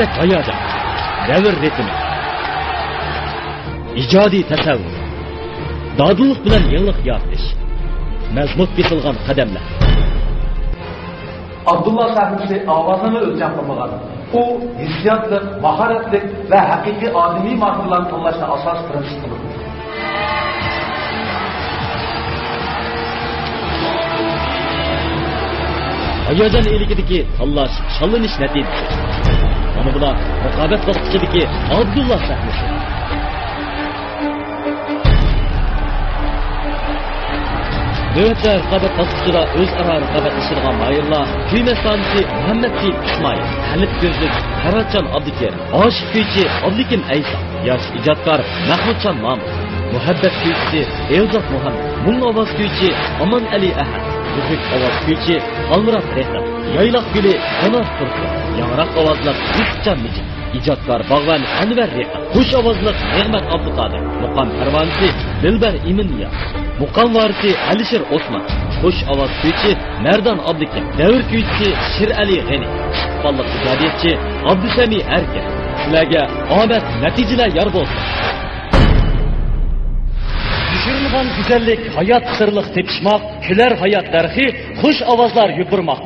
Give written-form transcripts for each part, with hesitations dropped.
yüksek hayajon, davr ritmi, ijodiy tasavvur, dodillik bilan yangilik yaratish, mazmut bitilgan qadamlar. Abdullah sahnesi avazını ölçen kılmagan. O hissiyatlık, maharetlik ve hakiki ademi mahırlarını tanlaşına asas prensiptir. Hayajon iligidagi tanlash, shalinish natijasi. Mana bular raqobat bosqichidagi Abdullah sahnasi. Növbətdə rəqabət basqıçıda özara rəqabətləşirən mayırlar Kıyməstanisi Muhammed Seyid İsmail, Halib Gözlük, Ferhatcan Abdikerim, Aşıq Kuyçi Abdikim Aysa, yaş icadkar Mahmudcan Mahmud, Muhabbet Kuyçisi Evzat Muhammed, Mung Avaz Kuyçi Aman Ali Ahad, Müzik Avaz Kuyçi Almurat Rehlam, Yaylaq Gülü Onaz Turku, Yangraq Avazlıq Yusufcan Micin, icadkar Bağvan Anvar Rehlam, Kuş Avazlıq Mehmet Abduqadir, Muqam Pervanisi Dilber İminliya, Muqam varisi Alişir Osman, Kuş Avaz Kuyçi Merdan Abdikim, Davr Kuyçisi Şir Ali G'ani, istiqbolli ijodiyatchi Abdusami Erkin. Sizlarga omad, natijalar yor bo'lsin. Düşürülgen güzellik, hayat sırlık tepişmek, küler hayat derhi, kuş avazlar yupurmak.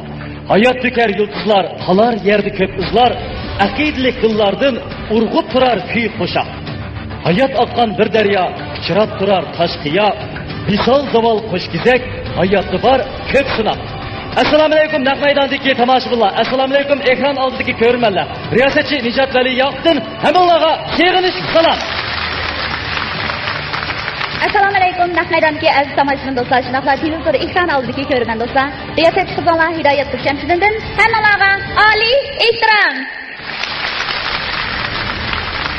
Hayat tüker yıldızlar, kalar yerde köp ızlar, akidilik kıllardan urgup turar küy koşak. Hayat akkan bir derya, çırat turar taş kıya, misal zaval koş gizek, hayatı var köp sınak. Assalamu alaikum naq maydondagi tomoshabinlar. Assalamu alaikum ekran oldidagi ko'rmanlar. Riyosatchi Nijat Vali Yoqtin hammalarga seg'inish salom. Assalomu alaykum naq maydondagi aziz tomoshabin do'stlar, shunaqla televizor ekran oldidagi ko'rgan do'stlar. Riyosatchi qizlar Hidoyat Shamsiddindan hammalarga oliy ehtirom.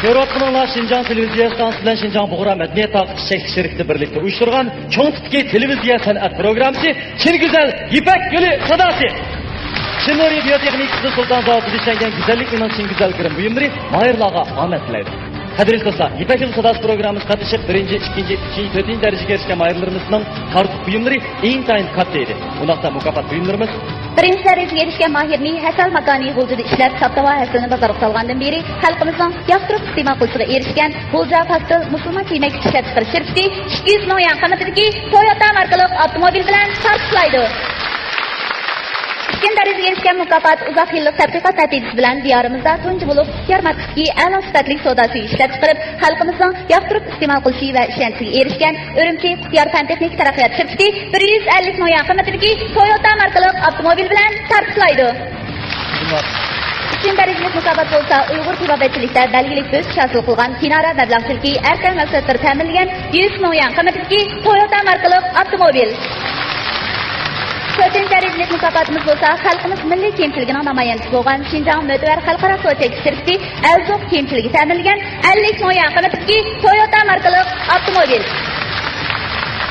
Ko'rayotganlar Şinjan televiziya stansiyasi bilan Şinjan Buğra madaniyat taqib shirkati birlikda uyushtirgan cho'ng tipli televiziya san'at programmasi Chin Güzel Ipak Guli sadasi. Shinori biotexnikasi Sultan Zavodi ishlangan güzellik bilan Chin Güzel kirim buyumlari mayirlarga omad tilaydi. Qadrli do'stlar, Ipak Guli sadasi programmasi qatnashib 1-chi, 2-chi, 3-chi, 4-chi darajaga erishgan mayirlarimizning kartuk buyumlari intayin katta edi. Bunaqta mukofot buyumlarimiz birinchi darajaga erishgan mahirni Hasal makoni g'uljida ishlab Saptava hasilni bozorga solgandan beri xalqimizning yoqtirib iste'mol qilishiga erishgan G'ulja Pastel musulmon kiymak ishlab chiqarish shirkati 200 ming yuan qiymatidagi Toyota markali avtomobil bilan tartiblaydi. İkinci darajaga erishgan mukofot uzoq yillik tadqiqot natijasi bilan diyorimizda tunji bo'lib yarmarkadagi a'lo sifatli savdo suvi ishlab chiqarib xalqimizning yoqtirib iste'mol qilishi va ishonchishiga erishgan Urumchi Qutyar fan-texnik taraqqiyot shirkati 150 ming yuan qiymatidagi Toyota markali avtomobil bilan tartiblaydi. Üçüncü dereceli mukofot bo'lsa Uyg'ur tibobatchilikda belgilik o'sish hosil qilgan Kinara mablag'chiligi erkin maqsadlar ta'minlangan 100 ming yuan qiymatidagi Toyota markali avtomobil. To'rtinchi darajali mukofotimiz bo'lsa xalqimiz milliy kiyimchiligining namoyandasi bo'lgan Shinjong Mo'tvar xalqaro so'chak shirkati Alzoq kiyimchiligi ta'minlangan 50 ming yuan qiymatidagi Toyota markali avtomobil.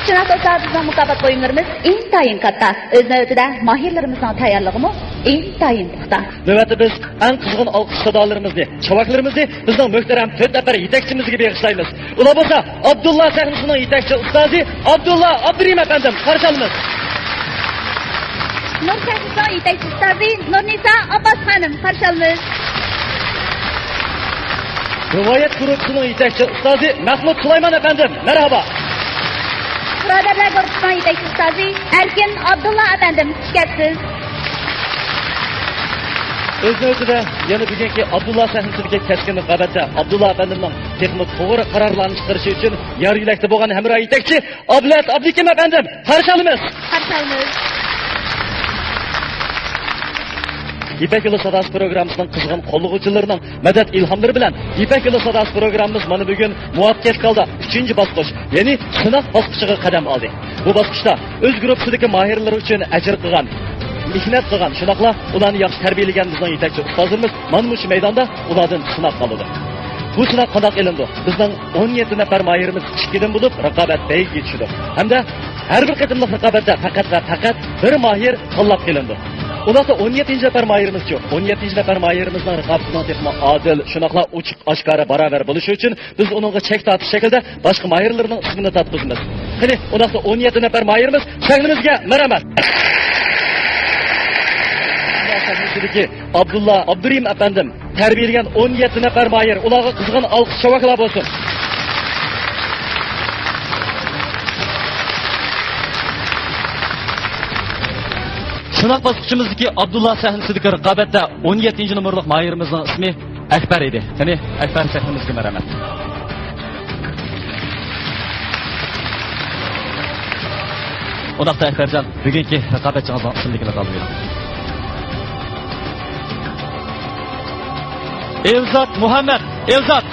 Shunaqa bo'lsa bizning mukofot buyumlarimiz intayin katta. O'z navbatida mahirlarimizning tayyorligimi intayin puxta. Navbatda biz eng qizg'in olqish sadolarimizni, chavaklarimizni bizning muhtaram 4 nafar yetakchimizga bag'ishlaymiz. Ular bo'lsa Abdullah sahnasining yetakchi ustozi Abdullah Abdurim afandim qarshi olamiz. Nur Shahriston yetakchi ustozi Nurnisa Abbos xonim qarshi olamiz. Rivoyat guruhining yetakchi ustozi Mahmud Sulaymon afandim marhaba. Birodarlar guruhining yetakchi ustozi Erkin Abdullah afandim xushkepsiz. O'z navbatida yana bugungi Abdullah sahnasiga keskin raqobatda Abdullah afandimning texnik to'g'ri qarorlarni chiqarishi uchun yor yo'lakda bo'lgan hamroh yetakchi Ablat Abdikim afandim qarshi olamiz. Qarshi olamiz. İpek Yılı Sadası programımızın kızgın kollug'uvchilarining madad ilhomlari bilan İpek Yılı Sadası programımız mana bugun muvaffaqiyat qildi. 3-chi bosqich, ya'ni sinov bosqichiga qadam oldi. Bu bosqichda o'z guruhidagi mahirlar uchun ajr qilgan, mehnat qilgan, shunaqla ularni yaxshi tarbiyalagan bizning yetakchi ustozimiz mana shu maydonda ulardan sinov qildi. Bu sinov qanday qilindi? Bizning 17 nafar mahirimiz 2dan bo'lib raqobat bayiga tushdi. Hamda har bir qatimliq raqobatda faqat va faqat bir mahir tanlab qilindi. Ularda 17 nafar mahirimiz yo'q. 17 nafar mahirimizning raqobatining texmo adil, shunaqla ochiq, oshkora barobar bo'lishi uchun biz uningga chek tortish shaklda boshqa mahirlarning ismini topqizamiz. Qani, ularda 17 nafar mahirimiz sahnimizga marhamat. sahnesidagi Abdulla Abdurim efendim terbiyelagan 17 nafar mayır ularga qizg'in alqış shavaqlar bo'lsin. Sınav basqıchimizdagi Abdulla sahnesidagi raqobatda 17-numurlik mayirimizning ismi Akbar edi. Qani Akbar sahnimizga marhamat. Odaqda Akbarjon, bugungi raqobatchimizning ismligini qoldiring. Elzat Muhammad, Elzat.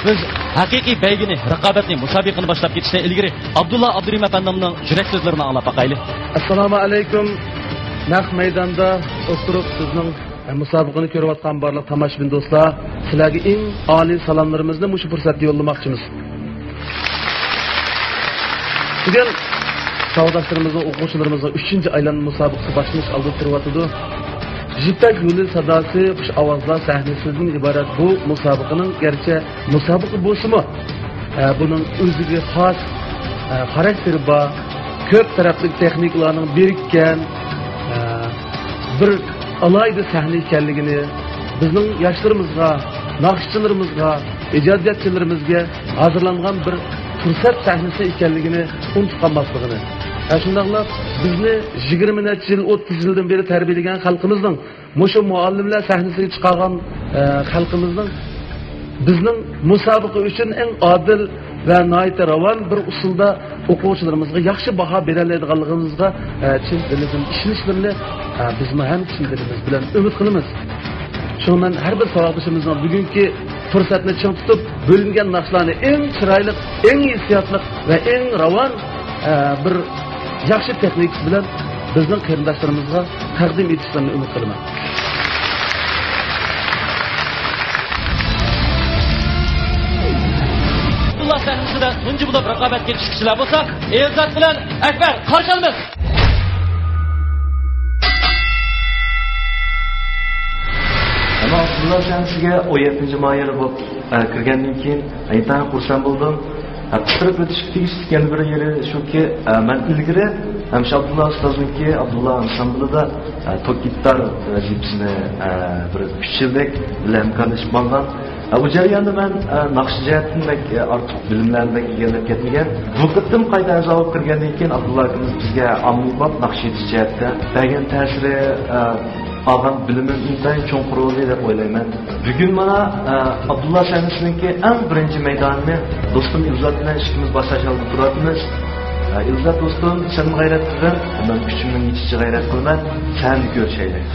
Biz haqiqiy baygini, raqobatning musobaqasini boshlab ketishdan ilgari Abdulla Abdurim efendimning yurak so'zlarini anglab boqaylik. Assalomu alaykum. Naq maydonda o'tirib sizning musobaqani ko'rayotgan barliq tomoshabin do'stlar, sizlarga eng oliy salomlarimizni mush fursatda yo'llamoqchimiz. Bugun savdoshlarimizning, o'quvchilarimizning 3-aylanma musobaqasi boshlanish oldiga turibdi. Jipak yo'li sadosi, xush ovozlar sahnasidan iborat bu musobaqaning garchi musobaqa bo'lsa-mu, buning o'ziga xos xarakteri bor, ko'p tarafli texnikalarning birikkan bir alayda sahna ekanligini bizning yoshlarimizga, naqshchilarimizga, ijodiyatchilarimizga hozirlangan bir fursat sahnasi ekanligini unutib qolmasligini. Shundaqla bizni 20 necha yil, 30 yildan beri tarbiyalagan xalqimizning, mushu muallimlar sahnasiga chiqargan xalqimizning bizning musobaqa uchun eng odil va noyat ravon bir usulda o'quvchilarimizga yaxshi baho bera oladiganligimizga chin dildan ishonchlarini bizmi ham chin dilimiz bilan umid qilamiz. Shundan har bir savodishimizning bugungi fursatni ching tutib, bo'lingan naqshlarni eng chiroyli, eng hissiyotli va eng ravon bir yaxshi texnik bilan bizning qarindoshlarimizga taqdim etishlarini umid qilaman. Abdullah sahnesida tunji bo'lib raqobatga chiqishlar bo'lsa, Elzat bilan Akbar qarshi olamiz. Abdullah sahnesiga 17-mayir bo'lib kirgandan keyin aytan xursand bo'ldim. Qistirib o'tishga tegishgan bir yeri shuki, men ilgari hamsha Abdullah ustozniki Abdullah ansamblida tok gitar vazifasini bir 3 yillik bilan hamkorlashib bo'lgan. Bu jarayonda men naqsh jihatdan ortiq bilimlarni egallab ketmagan. Bu qitim qayta javob kirgandan keyin Abdullah akamiz bizga ommabop naqsh yetish jihatda bergan ta'siri algan bilimim intayin cho'nqur rolli deb o'ylayman. Bugun mana Abdullah sahnesiniki eng birinchi maydonini do'stim Ilzat bilan ishimiz boshlash oldi turamiz. Ilzat do'stim, sen g'ayrat qilgan, men kuchimning yetishicha g'ayrat qilaman. Sen ko'rishaylik.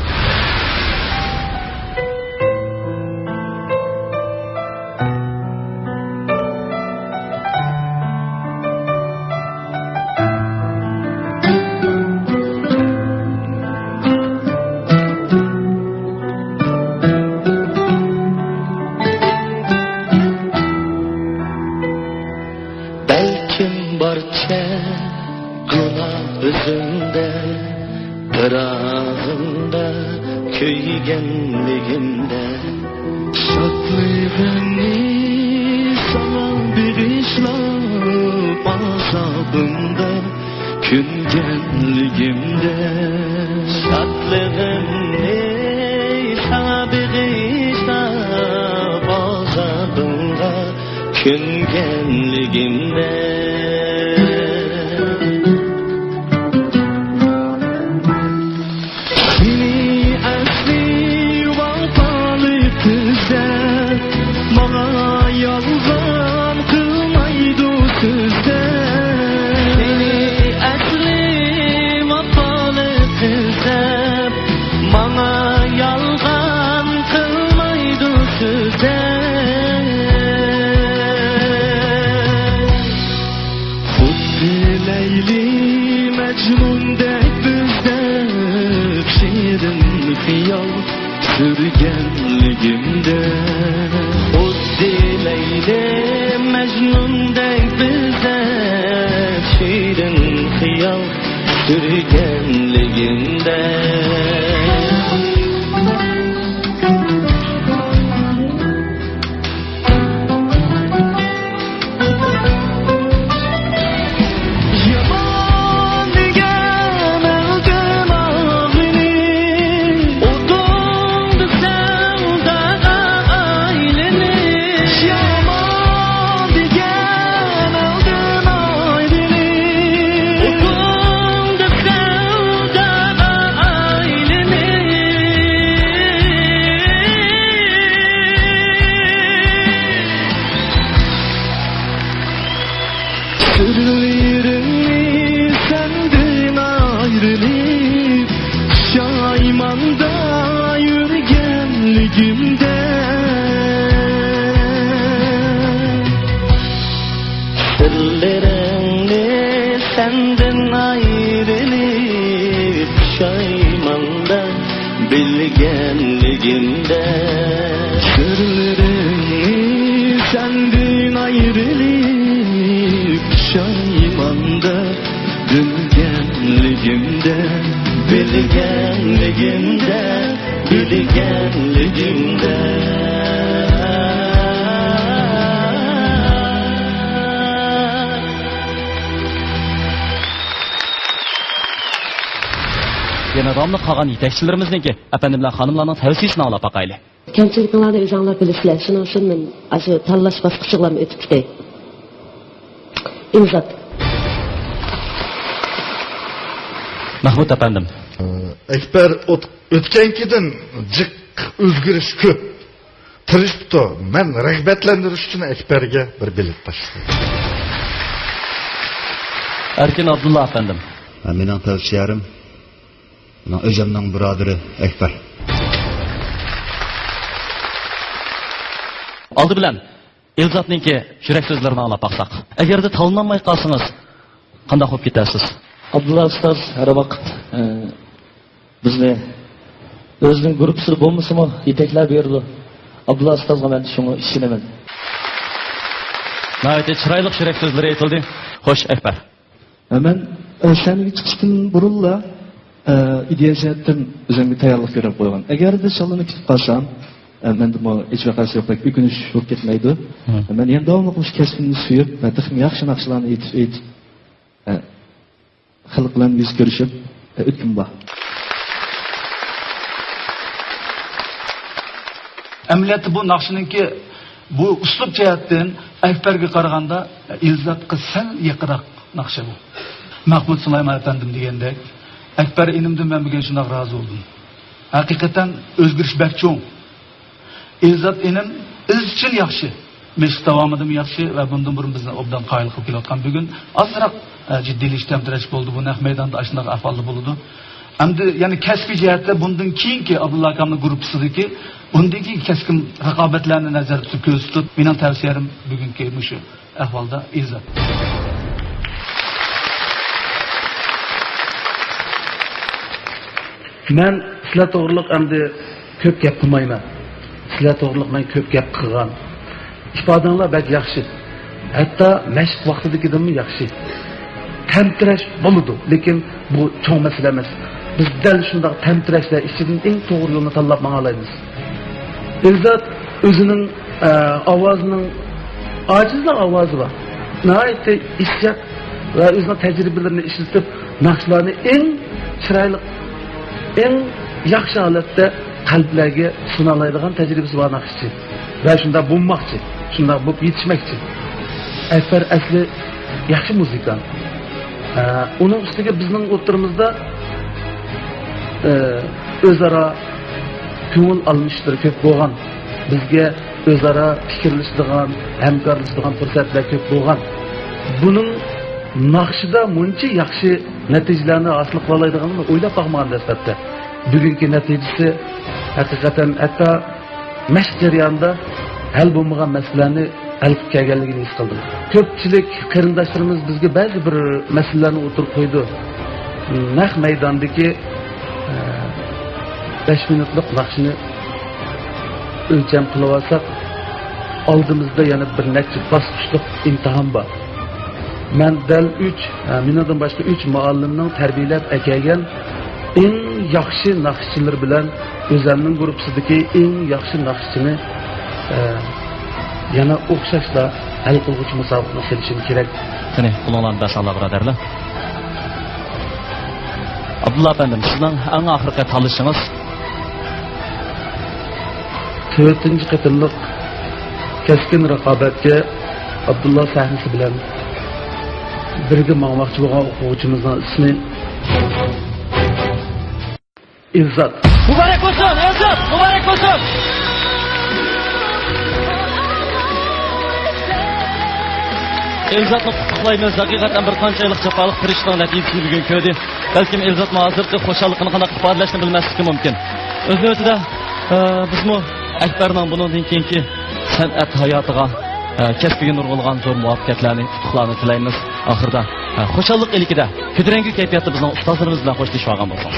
Bilgenligimde, bilgenligimde. Yana davamlı qalğan yetakchilarimizniki, efendimlar, xonimlarning tavsiyasini anglab baqayli. Kamchiliklarni o'zinglar bilasizlar. Shuning uchun men shu tanlash bosqichidan o'tib ketay. İmzat. Mahmud efendim. Ekber o'tgankidan jiq o'zgarish ko'p. Tirishibdi. Men rag'batlantirish uchun Ekberga bir bilet tashladim. Erkin Abdullah efendim. Mening tavsiyalarim o'zimning birodari Ekber. Aldı bilan Elzatninki yurak so'zlarini anglab baqsaq. Agarda tanlanmay qolsangiz, qanday bo'lib ketasiz? Abdullah ustoz har vaqt bizni o'zining guruhida bo'lmasa-mu yetaklab berdi. Abdullah ustozga men shuni ishonaman. Nəhayət chiroyli yurak so'zlari aytildi. Xo'sh, Ekber. Men o'shaniga chiqishdan burunla ideya jihatdan o'zimga tayyorlik ko'rib qo'ygan. Agarda shalini ketib qolsam, menda bu hech vaqasi yo'q, o'kinish bo'lib ketmaydi. Men ham davomli shu kasbimni suyib, va texnik yaxshi naqshlarni aytib xalq bilan yuz ko'rishib o'tkim bor. Amaliyotda bu naqshiniki bu uslub jihatdan Ekberga qaraganda Izzatga sal yaqinroq naqsha bu. Mahmud Sulayman efendim degandek, Ekber inimdan men bugun shunday rozi bo'ldim. Haqiqatan o'zgarish bakcho'ng. Izzat inim izchil yaxshi. Mesh davomida yaxshi va bundan burun bizni obdan qoyil qilib kelayotgan bugun ozroq jiddiylikdan tirash bo'ldi. Bu naq maydonda ashunday ahvolda bo'ldi. Endi ya'ni kasbiy jihatda bundan keyingi Abdullah akamning guruhisidagi bundagi kaskim raqobatlarni nazarda tutib ko'z tutib, mening tavsiyalarim bugungi shu ahvolda Izzat. Men sizlar to'g'riliq endi ko'p gap qilmayman. Sizlar to'g'riliq men ko'p gap qilgan. Ifodanglar bak yaxshi. Hatto mashq vaqtidagidanmi yaxshi. Tamtirash bo'ladi, lekin bu cho'ng masala emas. Biz dal shunday tamtirashlar ichidan eng to'g'ri yo'lni tanlab manglaymiz. Izzat o'zining ovozining ojizlar ovozi bor. Nihoyatda ishchat va o'zining tajribalarini ishlatib, naqshlarni eng chiroyli, eng yaxshi holatda qalblarga suna oladigan tajribasi bor naqshchi. Va shunda bo'lmoqchi, shunda bo'lib yetishmoqchi. Ekber asli yaxshi muzikant. Uning ustiga bizning o'rtamizda o'zaro ko'ngil almashtirib ko'p bo'lgan. Bizga o'zaro fikrlashadigan, hamkorlashadigan fursatlar ko'p bo'lgan. Buning naqshida muncha yaxshi natijalarni hosil qila oladiganini o'ylab boqmagan dastlabda. Bugungi natijasi haqiqatan hatto mashq jarayonida hal bo'lmagan masalalarni hal qilib kelganligini his qildim. Ko'pchilik qarindoshlarimiz bizga ba'zi bir masalalarni o'tirib qo'ydi. Naq maydondagi 5 minutlik naqshni o'lcham qilib olsak, oldimizda yana bir necha bosqichlik imtihon bor. Men dal 3 mendan boshqa 3 muallimning tarbiyalab ekelgan eng yaxshi naqshchilar bilan o'zimning guruhimdagi eng yaxshi naqshchini yana o'xshashla hal qiluvchi musobaqani kelishim kerak. Qani, qulonlarni basanlar birodarlar. Abdullah efendim, sizning eng oxirgi tanlashingiz 4-qatimliq keskin raqobatga Abdullah sahnasi bilan birga mangmoqchi bo'lgan o'quvchimizning ismi Izzat. Muborak bo'lsin, Izzat, muborak bo'lsin. Elzatni qutlaqlaymiz. Haqiqatan bir qanchalik jafoliq tirishning natijasini bugun ko'rdi. Balkim Elzat hozirgi xo'shalligini qanday ifodalashni bilmasligi mumkin. O'z navbatida bizmi Ekberning bundan keyingi san'at hayotiga kasbiga nurg'ulg'an zo'r muvaffaqiyatlarni, qutlaqlarni tilaymiz. Oxirida xo'shallik ilikida ko'taranki kayfiyatda bizning ustozlarimiz bilan xo'shlashib olgan bo'lsak.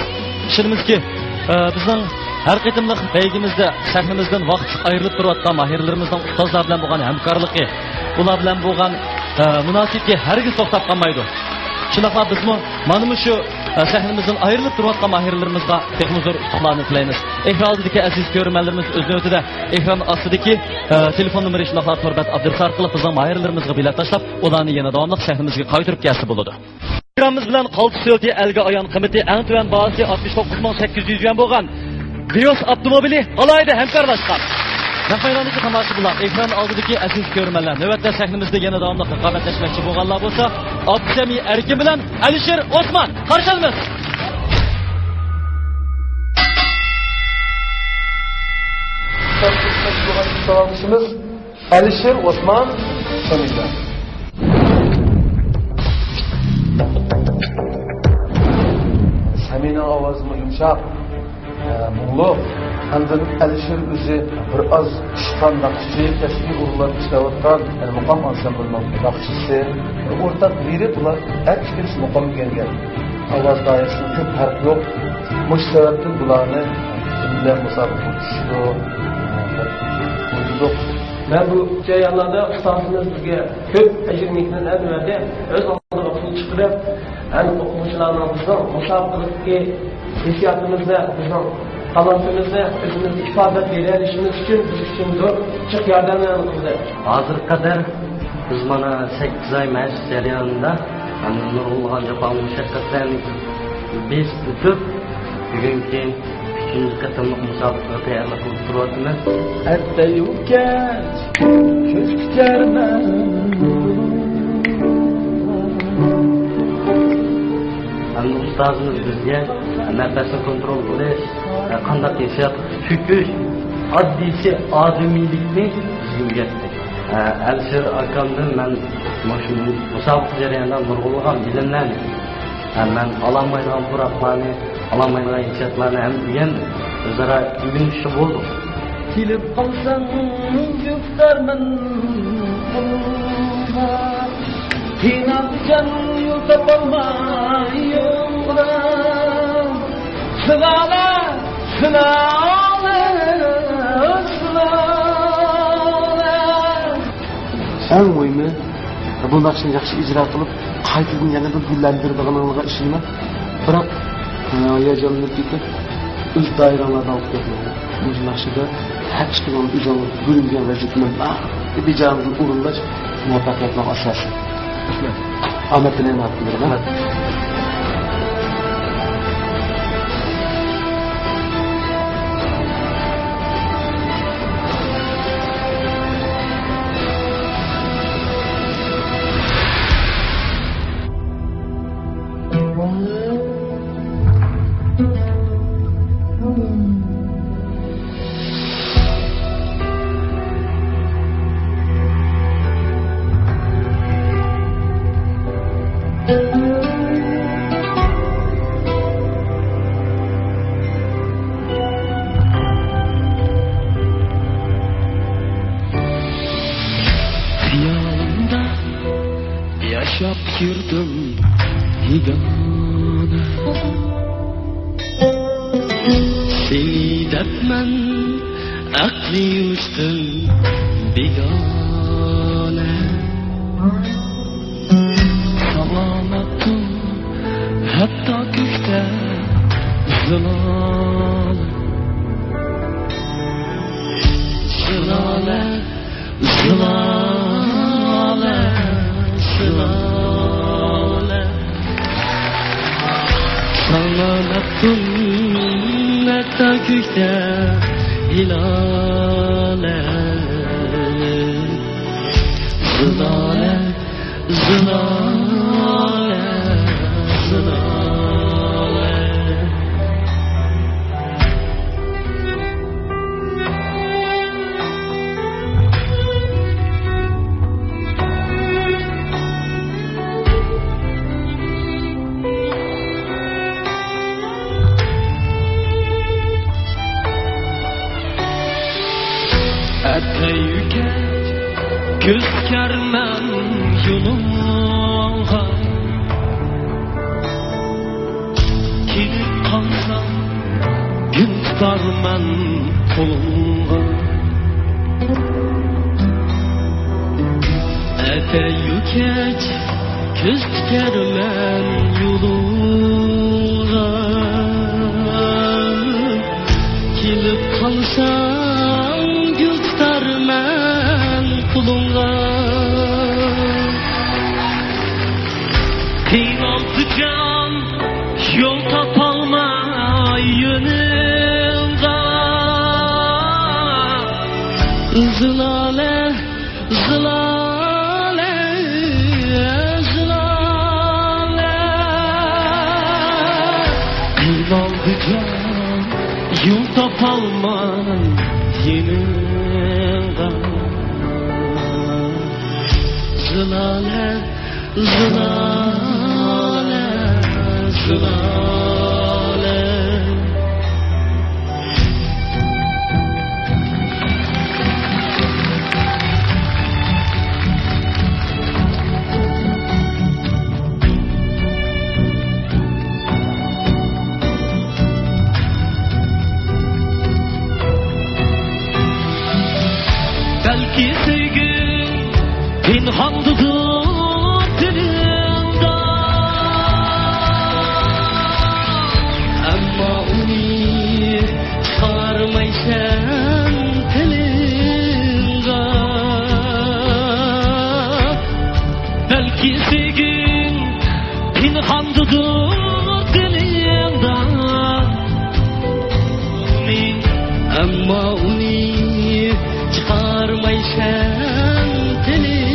Ishimizki bizning har qitimliq baygimizda sahnimizdan vaqt ayrilib turayotgan mahirlarimizning ustozlar bilan bo'lgan hamkorligi, ular bilan bo'lgan munosibki hargiz to'xtab qolmaydi. Shunaqla bizmi mana shu Sahnimizden ayrılıp durayotgan mahirlerimizga texnik zor ustuqlarını tilaymiz. Ekran altındaki aziz görürmenlerimiz özünü ötüde ekran astidagi telefon numara işinaqlar torbat adresi arqılı bizning mahirlerimizga bilet tashlab, ularni yana davomli sahnimizga qaytarib kelsa bo'ladi. Programımız bilan qaltis yo'lda elga ayon qiymati eng tuvan bahasi 69800 yuan bo'lgan Vios avtomobili alayda hamkorlashgan. Nafaylandagi tomoshabinlar ekran oldidagi aziz ko'rmanlar navbatda sahnimizda yana davomli raqobatlashmoqchi bo'lganlar bo'lsa, Abdusami Erkin bilan Alisher Osman qarshilamiz. Tanışımız Alisher Osman tanıyacağız. Samina avazımı yumuşak, muğlu. Andın Alisher özü bir az çıkan nakşıcı, eski uğurlar işlevatkan mukam ansambılının nakşısı. Ortak biri bular her birisi mukam gelgen. Avaz dairesinin çok fark yok. Muş sebepten bularını ünlüler musabıkı düştü. Ben bu jayonlarda ustozimiz bizga ko'p tajribadan anvarda o'z oldiga pul chiqarib, ham o'quvchilarning bizning musobaqadagi hissiyotimizni, bizning talantimimizni o'zimizni ifoda berishimiz uchun biz uchun zo'r chiq yordam qildi. Hozirga qadar biz mana 8 oy mashq jarayonida nurg'ulg'an jahon mushaqqatlarni biz tutib bugungi üçüncü katılımlık musabıklığı tayarlık olup duruyordular. Hatta yokken köz kütermem. Hani ustazımız bizge nefesini kontrol kılış, kandak hissiyat, çöküş, addisi, azimilikni bizim gettik. Alisher akamdan ben musabıklığı jarayonida nurg'ulg'an bilimlarni, ben alamaydigan puraklarni, alamaydigan hissiyatlarni ham bilgandim. O'zaro o'rganishib bo'ldik. Kelib qolsang yurtarman qulga, qiynalgan yo'l topolmay yo'lga. Sılala, sılala, sılala. En mühimi bu nakşını yaxshi icra qilib, qaytadan yanadan gullantirdiganingizga ishonman. Biroq hayajonli ketib, o'z doiralardan olib ketmaydi. Bu nakşida hech kim o'zini bo'lingan vazifani bejarib o'rinlash muvaffaqiyatning asosi. Rahmat. Omad bilan aytaman. Yanımda yaşap yürüdüm higana. Seni depmen akli uçtum bigane. Sallamattım hatta gökte zılale. Zılale, zılale, zılale. Sallamattım hatta gökte hilale. Zılale, zılale, zılale. Atayüket göz kermen yolunga, kelip kalsam gün tutarman kolunga. Atayüket göz kermen yolunga, zilale, zilale, zilale. Kıymaldı can, yol tapalman yeniden. Zilale, zilale, zilale. Belki sevgin pinhandıdır dilimde, ama onu çıkarmaysan dilimde. Belki sevgin pinhandıdır dilimde, ama onu çıkarmaysan dilimde.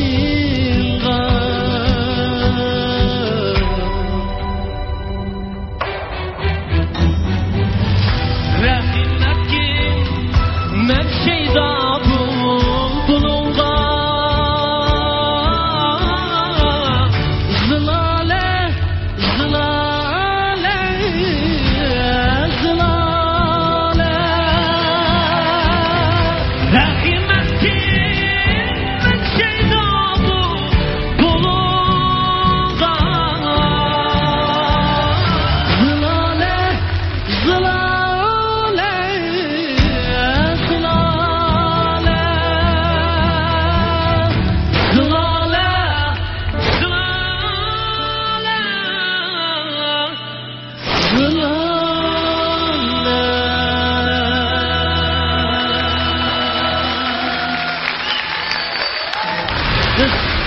Rahim etkin men şeyda bulunga, zilale, zilale, zilale. Rahim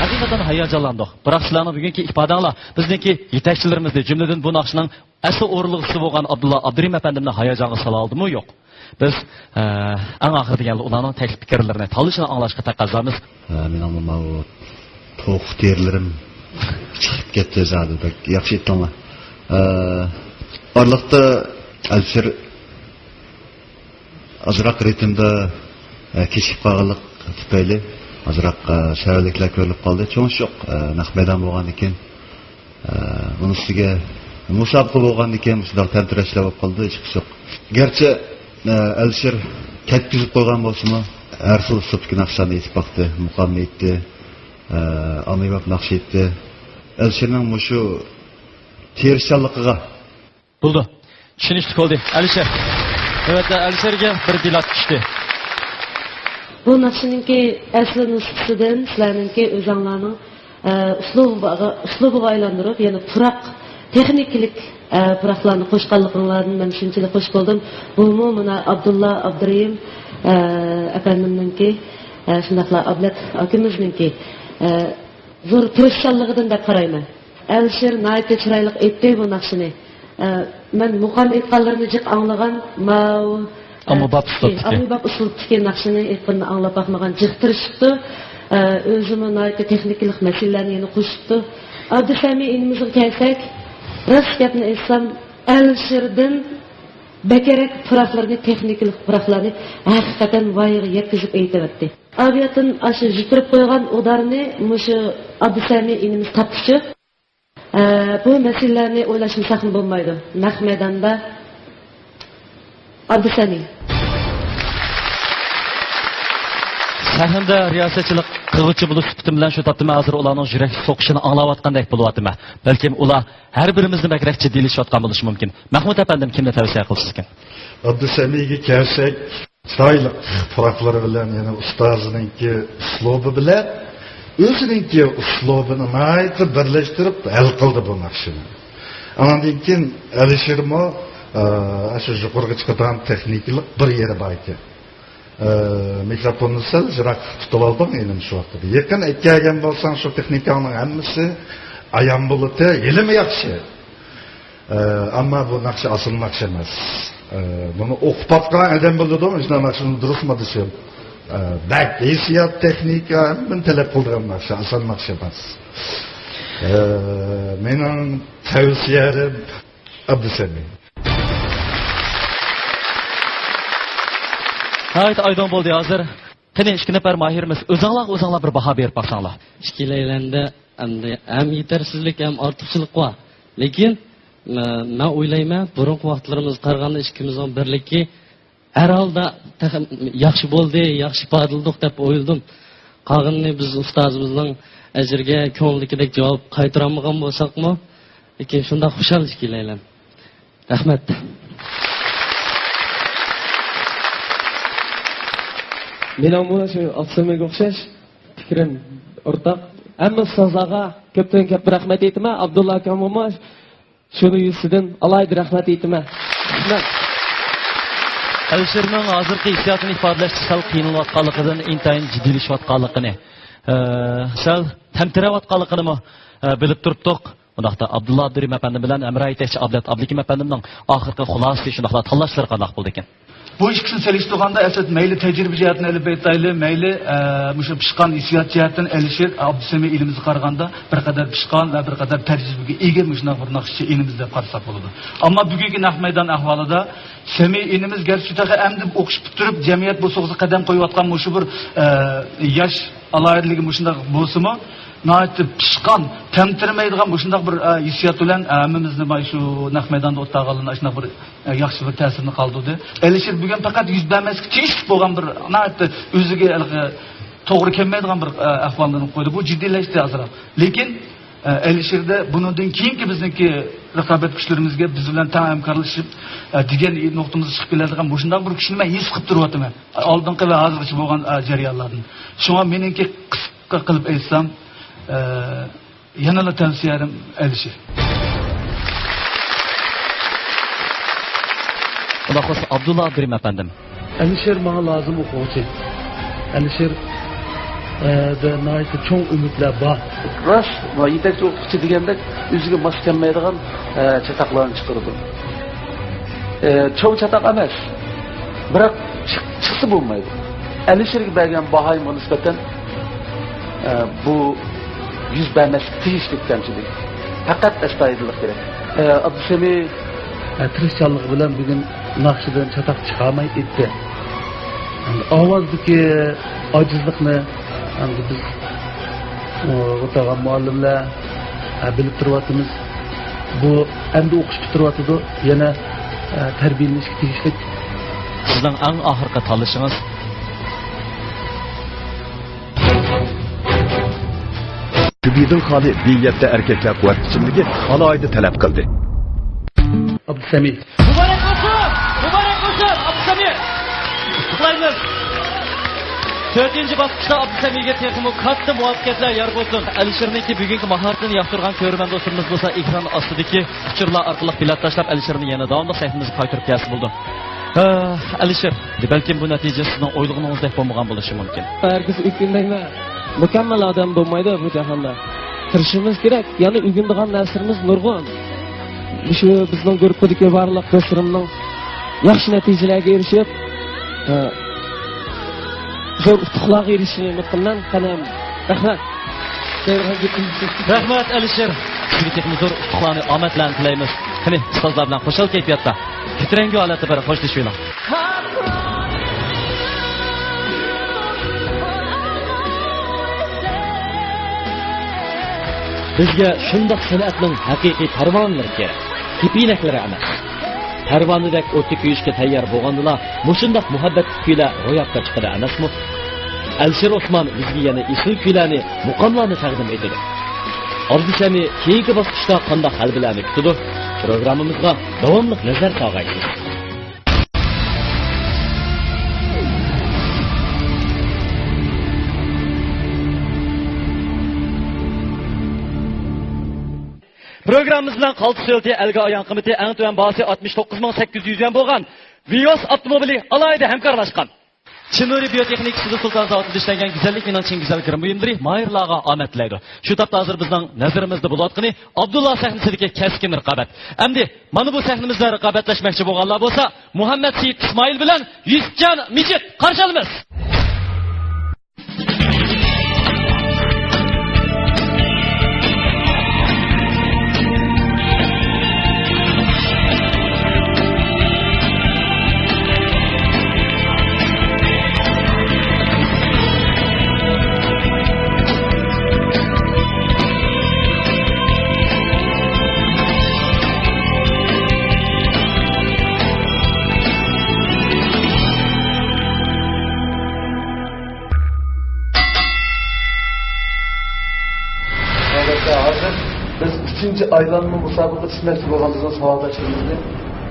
hakikaten hayacanlandık. Biroq sizlarning bugungi ifodanglar bizniki yetakchilarimizni, jumladan bu naqshning asl o'rinlig'isi bo'lgan Abdulla Abdurim apandimni hayajonga sola oldimi, yo'q? Biz eng oxirida kelgan ularning taklif fikrlarini tanishni anglashga taqozomiz. Mening bu to'q terlarim chiqib ketdi zodi. Yaxshi aytdinglar. Orliqda Alshir azroq ritmda kechib qolganlik tufayli azroq sharoitlar ko'rilib qoldi. Cho'nch yo'q. Naq maydon bo'lgan ekan. Buni ustiga musobaqa bo'lgan ekan, shunday tantirashlar bo'lib qoldi, chiqish yo'q. Garchi Alshir ketkizib qo'ygan bo'lsa-mu, har xil uslubga naqshlarni aytib baқты, muqomni aytdi, amibab naqsh aytdi. Alshirning mushu tirishchanligiga bo'ldi. Tushunishli bo'ldi. Alshir. Evet, Alshirga bir dilat tushdi. Bu naqshiningki asli nusxasidan sizlarningki o'zinglarning uslubiga aylantirib, ya'ni puroq texnikalik puroqlarni qo'shganliklarini men shunchalik xush bo'ldim. Bu mana Abdulla Abdurim apandimningki, shundaqla Ablat akamizningki zo'r tirishchanligidan deb qarayman. Alshir nayt chiroyli aytdi bu naqshini. Men muqam aytganlarini jiq anglagan, Amibab uslubdagi naqshini aytganini anglab baxmagan jiq tirishibdi. O'zimi nayt texnikalik masalalarni yana qo'shibdi. Abdusami inimizga kelsak, rost gapni aytsam, Alshirdan bekerek puroqlarni, texnikalik puroqlarni haqiqatan voyaga yetkazib aytyapti. Abiyatin aşı jitirib qo'ygan udarni mushu Abdusami inimiz topishdi. Bu meselelerni o'ylashmasak bo'lmaydi. Naq maydonda Abdusami. Sahnada riyosatchilik qiluvchi bo'lib sifatim bilan shu topdim hozir ularning yurak so'qishini anglayotgandek bo'lyapman. Balkim ular har birimizni bakrak jiddiylashyotgan bo'lishi mumkin. Mahmud apandim kimni tavsiya qilasiz ekan? Abdusamiga kelsak, chiroyli puroqlari bilan yana ustozininki uslubi bilan o'zininki uslubini nihoyatda birlashtirib hal qildi bu naqshni. Andan keyin Alshirmo shu yuqoriga chiqadigan texnikalik bir yeri bor ekan. Mikrofonni sal jiroq tutib oldim endi shu vaqtda. Yaqin aytgan bo'lsam shu texnikaning hammasi ayon bo'ladi, ilmi yaxshi. Ammo bu naqsh asl naqsh emas. Buni o'qib topgan odam bo'ladi, o'sha naqshni durustmi desam. bak hissiyat texnika men talab qiladigan narsa oson narsa emas. Mening tavsiyalarim Abdusami. Hayt aydın bo'ldi hozir. Qani ikki nafar mahirimiz o'zinglar bir baho berib baqsanglar. Ikkilaylanda ham yetersizlik ham ortiqchilik bor. Lekin men o'ylayman, burungi vaqtlarimiz qaraganda ikkimizning birligi har holda yaxshi bo'ldi, yaxshi ifodaladik deb o'yladim. Qolganini biz ustozimizning ajriga ko'ngildagidek javob qaytarolmagan bo'lsakmi, lekin shunda xushal ikkilaylan. Rahmat. Mening bu shu Abdusamiga o'xshash fikrim o'rtaq. Hamma ustozlarga ko'pdan ko'p rahmat aytaman. Abdulla akamga shuni yuzidan alayda rahmat aytaman. Alisherning hozirgi hissiyotini ifodalashda sal qiynalayotganligidan intayin jiddiylashayotganligini, sal tamtirayotganligini bilib turibdik. Bundaqda Abdulla Abdurim efendim bilan Amra yetakchi Abdulat Abdukim efendimning oxirgi xulosasi shundaqla tanlashlari qanday bo'ldi ekan? Bu ikkisini selishtirganda asad mayli tajriba jihatini ilib aytayli, mayli mushu pishqan hissiyot jihatini Alisher Abdusami ilimizni qaraganda bir qadar pishqan va bir qadar tajribaga ega mushunaq bir naqshchi ilimizda qarasak bo'ladi. Ammo bugungi naq maydon ahvolida Sami inimiz garchi endi o'qish bitirib jamiyat bu so'g'zi qadam qo'yayotgan mushu bir yosh alohidligi mushunaq bo'lsa-mu, nayt pishqan, tamtirmaydigan mushunaq bir hissiyot bilan hammamizni shu naq maydonda o'tag'alini shunaq bir yaxshi bir ta'sirini qoldirdi. Alisher bugun faqat yuz bermaslik tegishli bo'lgan bir nayt o'ziga to'g'ri kelmaydigan bir ahvolni qo'ydi. Bu jiddiylashdi azroq. Lekin Alisherda bundan keyingi bizniki raqobat kuchlarimizga biz bilan teng hamkorlashib degan nuqtamizga chiqib keladigan mushunday bir kuchni men his qilib turyapman. Oldingi va hozirgacha bo'lgan jarayonlardan. Shunga meningki qisqa qilib aytsam, yanada tavsiyalarim Alisher. Xudoxos Abdulla Abdurim efendim. Alisher menga lozim o'quvchi. Alisher da nayt cho'ng umidlar bor. Rost, yetakchi o'quvchi deganda o'ziga mos kelmaydigan chataqlarni chiqardi. Cho'ng chataq emas. Biroq chiqsa bo'lmaydi. Alisherga bergan bahoyimga nisbatan bu yüz bermeslik tegishli kamchilik. Faqat astoydillik kerak. Abdusami tirishchanlik bilan bugun naqshidan chataq chiqarmay etdi. Ovozdagi ojizlikni endi biz o'tagan muallimlar bilib turyapmiz. Bu endi o'qish bitiryapti, yana tarbiyalanishga tegishli. Sizning eng oxirgi tanlashingiz Tübidin hali niyette erkekler kuvvet biçimligi alayda talep kıldı. Abdusami. Mübarek olsun Abdusami. Kutlaymiz. 4. basqıçta Abdusamiga texmo katta muvaffaqiyatlar yor bo'lsin. Alisherninki bugungi mahoratini yoqtirgan ko'rman do'stlarimiz bo'lsa, ekran ostidagi fikrlar orqali bilat tashlab Alisherni yana davomli sahifamizga qaytarib kelsa bo'ldi. Alisher, balkim bu natija sizning o'ylaganingizday bo'lmagan bo'lishi mumkin. Herkes ülkündeyme. Mükemmel adam bulmaydı bu cihanda. Tirishimiz kerak. Yani ügündiğen nesrimiz nurgun. Şu bizden grupdaki varlık dostlarımның yaxshi natijalarga erishib, zo'r utuqlarga erishishini umid qilaman. Qalam. Rahmat. Rahmat Alisher. Sizga texnik zo'r utuqlarni omadlarni tilaymiz. Qani, ustozlar bilan qo'shal kayfiyatda Kitrengi holatda bir xo'shlashinglar. Bizga shundoq san'atning haqiqiy parvonalari kerak. Kipinaklari emas. Parvonadek o'tga kuyishga tayyor bo'lganlar, mushundoq muhabbat kuylar ro'yobga chiqadi emasmi? Alisher Osmon bizga yana isl kuylarni, muqomlarni taqdim etadi. Abdusami keyingi bosqichda qanday hal bilan kutadi? Programmamizga davomli nazar tog'aysiz. Programımızdan qaltı sölti elga ayan qimati eng tuvan bahsi 69800 yuan bo'lgan Vios avtomobili alayda hamkorlashgan. Chimuri biotexnik Sizi Sultan zavodida ishlangan güzellik bilan chin güzel kirim buyumdiri mayirlarga omad tilaydi. Shu topda hozir bizning nazarimizda bo'layotgani Abdullah sahnasidagi keskin raqobat. Endi mana bu sahnamizda raqobatlashmoqchi bo'lganlar bo'lsa, Muhammad Seyit Ismoil bilan Yusufjon Mijit qarshi olamiz. Hozir biz 3-chi aylanma musobaqasi chiqmoqchi bo'lganimizdan savoldoshlarimizni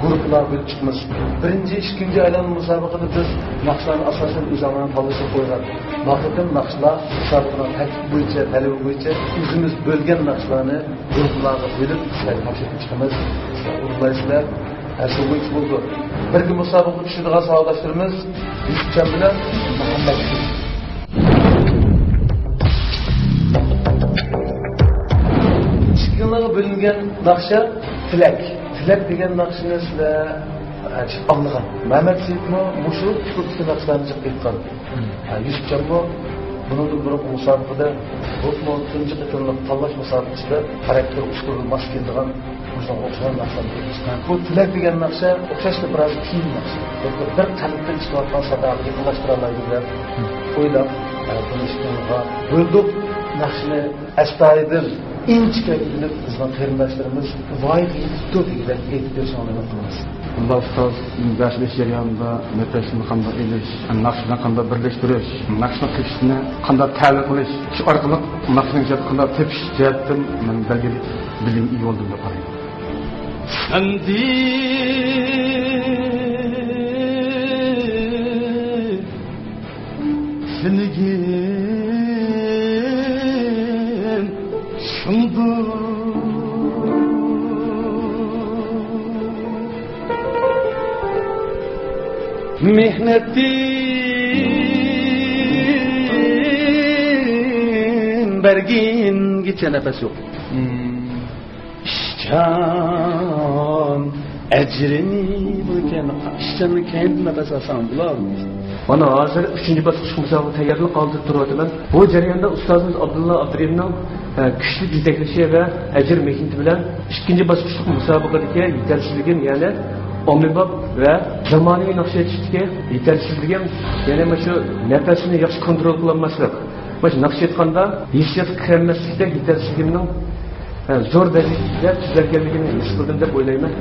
guruhlar bo'lib chiqamiz. 1-chi, 2-chi aylanma musobaqada biz naqshlarni asosan o'zimizni tanlashga qo'ygan. Vaqtdan naqshlar musobaqaning tartib bo'yicha, talabi bo'yicha o'zimiz bo'lgan naqshlarni guruhlarga bo'lib tashkil chiqamiz. Sizlar Asıllık buldu. Bir gün musabaqa tushadigan savoldoshlarimiz Yusufjon bilan Muhammad. Chiqinlarga bo'lingan naqsha tilak. Tilak degan naqshini sizlar anlagan. Muhammad Seyitmo mushu turkcha naqshlarni chiqargan. Yusufjonmo bundan burun musabaqada bu tunji qitimliq tanlash musabaqasida xarakter uslubi mos keladigan o'xshagan naqshlar. Bu tilak degan naqsha o'xshashli biroz qiyin naqsha. Bir qalbdan chiqayotgan sadoga yaqinlashtira oladi deb o'ylab bunishga bo'ldik. Naqshni astoydil inchga bilib bizning qarindoshlarimiz voyaga yetdi degan aytib qilamiz. Bunda ustoz darslik jarayonida nafasni qanday elish, naqshni qanday birlashtirish, naqshni qilishni qanday ta'lim qilish, shu orqali naqshni qanday tepish jihatdan men belgili bilim iyi oldim deb qarayman. Sendi senigin şundu mehnetin bergin gitse nefes yok. İşcan ecrini bulken işcanı kendi nefes alsan bular mı? Bana hazır 3. basqıç musabaqa tayyorlik qoldirib turyapman. Bu jarayonda ustozimiz Abdulla Abdurimning kuchli yetaklashi va ajr mehnati bilan 2. basqıç musobaqadagi yetakchiligim, ya'ni ommabop va zamonaviy naqsh aytishdagi yetakchiligim, ya'ni mana shu nafasni yaxshi kontrol qila olmaslik. Mana shu naqsh aytganda hissiyat kirmaslikda yetakchiligimning zo'r darajada tuzalganligini his qildim deb o'ylayman.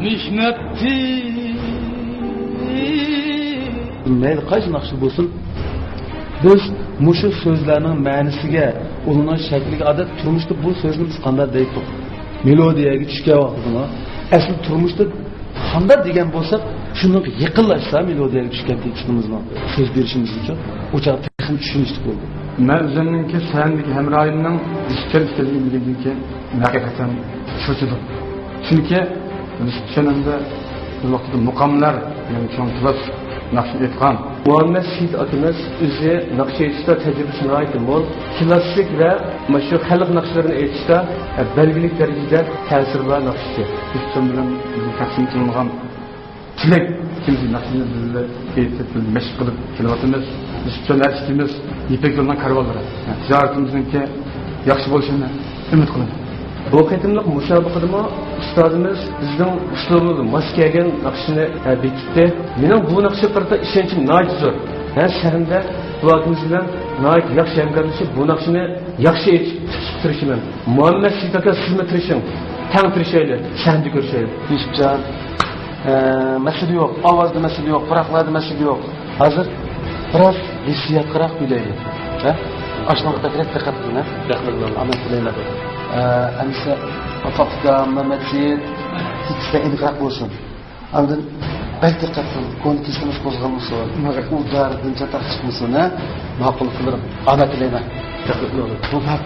Mihnetti Mayli qaysi naqshi bo'lsin, biz mushu so'zlarning ma'nisiga, uning shakliga odat turmushda bu so'zni biz qanday deydik? Melodiyaga tushgan vaqtida, asl turmushda qanday degan bo'lsak, shuni yaqinlashsa melodiyaga tushgan tekstimizni so'z berishimiz uchun o'cha texnik tushunishlik bo'ldi. Men o'zimningki sandagi hamroyimning ishtirokchiligimga haqiqatan cho'chidim. Chunki Şununda vaqtda muqamlar, ya'ni cho'nqilar naqsh etgan. Muhammad Seyit akamiz o'zi naqsh etishda tajribasi nihoyatda mo'l, klassik va shu xalq naqshlarini aytishda belgilik darajada ta'sirli naqshchi. Biz bilan taqsim qilingan tilak kimsi naqshni aytib mashq qilib kelyapmiz. Biz cho'narishimiz ipak yo'ldan karvonlar. Tijoratimizning yaxshi bo'lishini umid qilaman. Bu qitimliq musobaqada ustozimiz bizning uslubimizga mos kelgan naqshni bekitdi. Mening bu naqshga qarata ishonchim nihoyat zo'r. Men sahnada bu akamiz bilan nihoyat yaxshi hamkorlashib, bu naqshni yaxshi tirishman. Muhammad Seyit aka sizmi tirishing, tang tirishaylik, sahnada ko'rishaylik. Yusufjon, masala yo'q, ovozda masala yo'q, farqlarda masala yo'q. Hozir biroz hissiyatliroq kuylaylik. Ha? Ashnoqda diqqat qiling, ha? Rahmatulloh, amal qilaylik. Anisa Fatihda Muhammad Seyit tikisda aniqroq bo'lsin. Oldin bak diqqat qiling, ko'nikishimiz qo'zg'almasin, ulardan chataq chiqmasin, ha? Ma'qul qilib amal qilaylik. Rahmatulloh.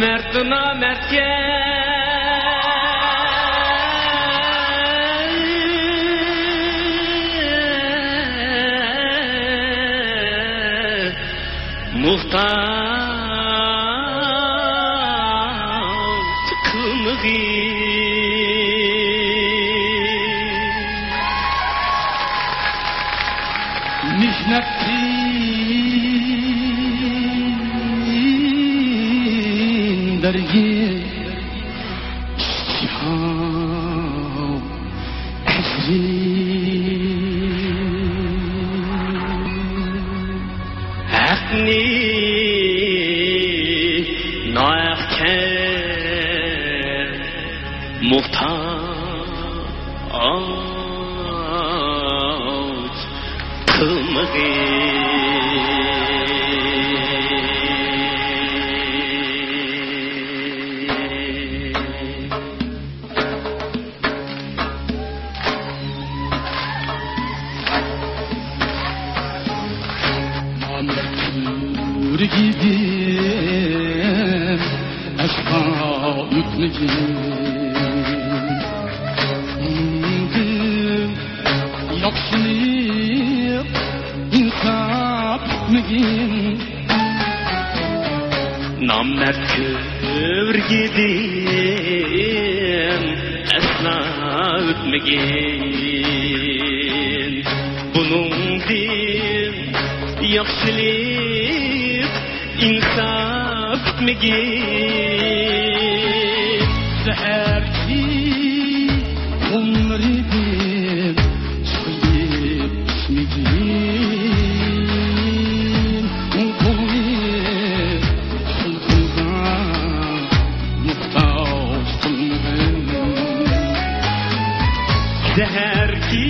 Mertuna mertke muhtaç kılmığı Mihnetin dergi iştiham Hakni naihken muhtaç kılmığı Gidin asla yükmegin Yaxşılık insaf etmegin Namert kör gidin asla ötmegin Bunun din yaxşılık insaf etmegin Seherki umridin çıkıyıp içmegin Kulni kılkılga muhtaç kılmagin Seherki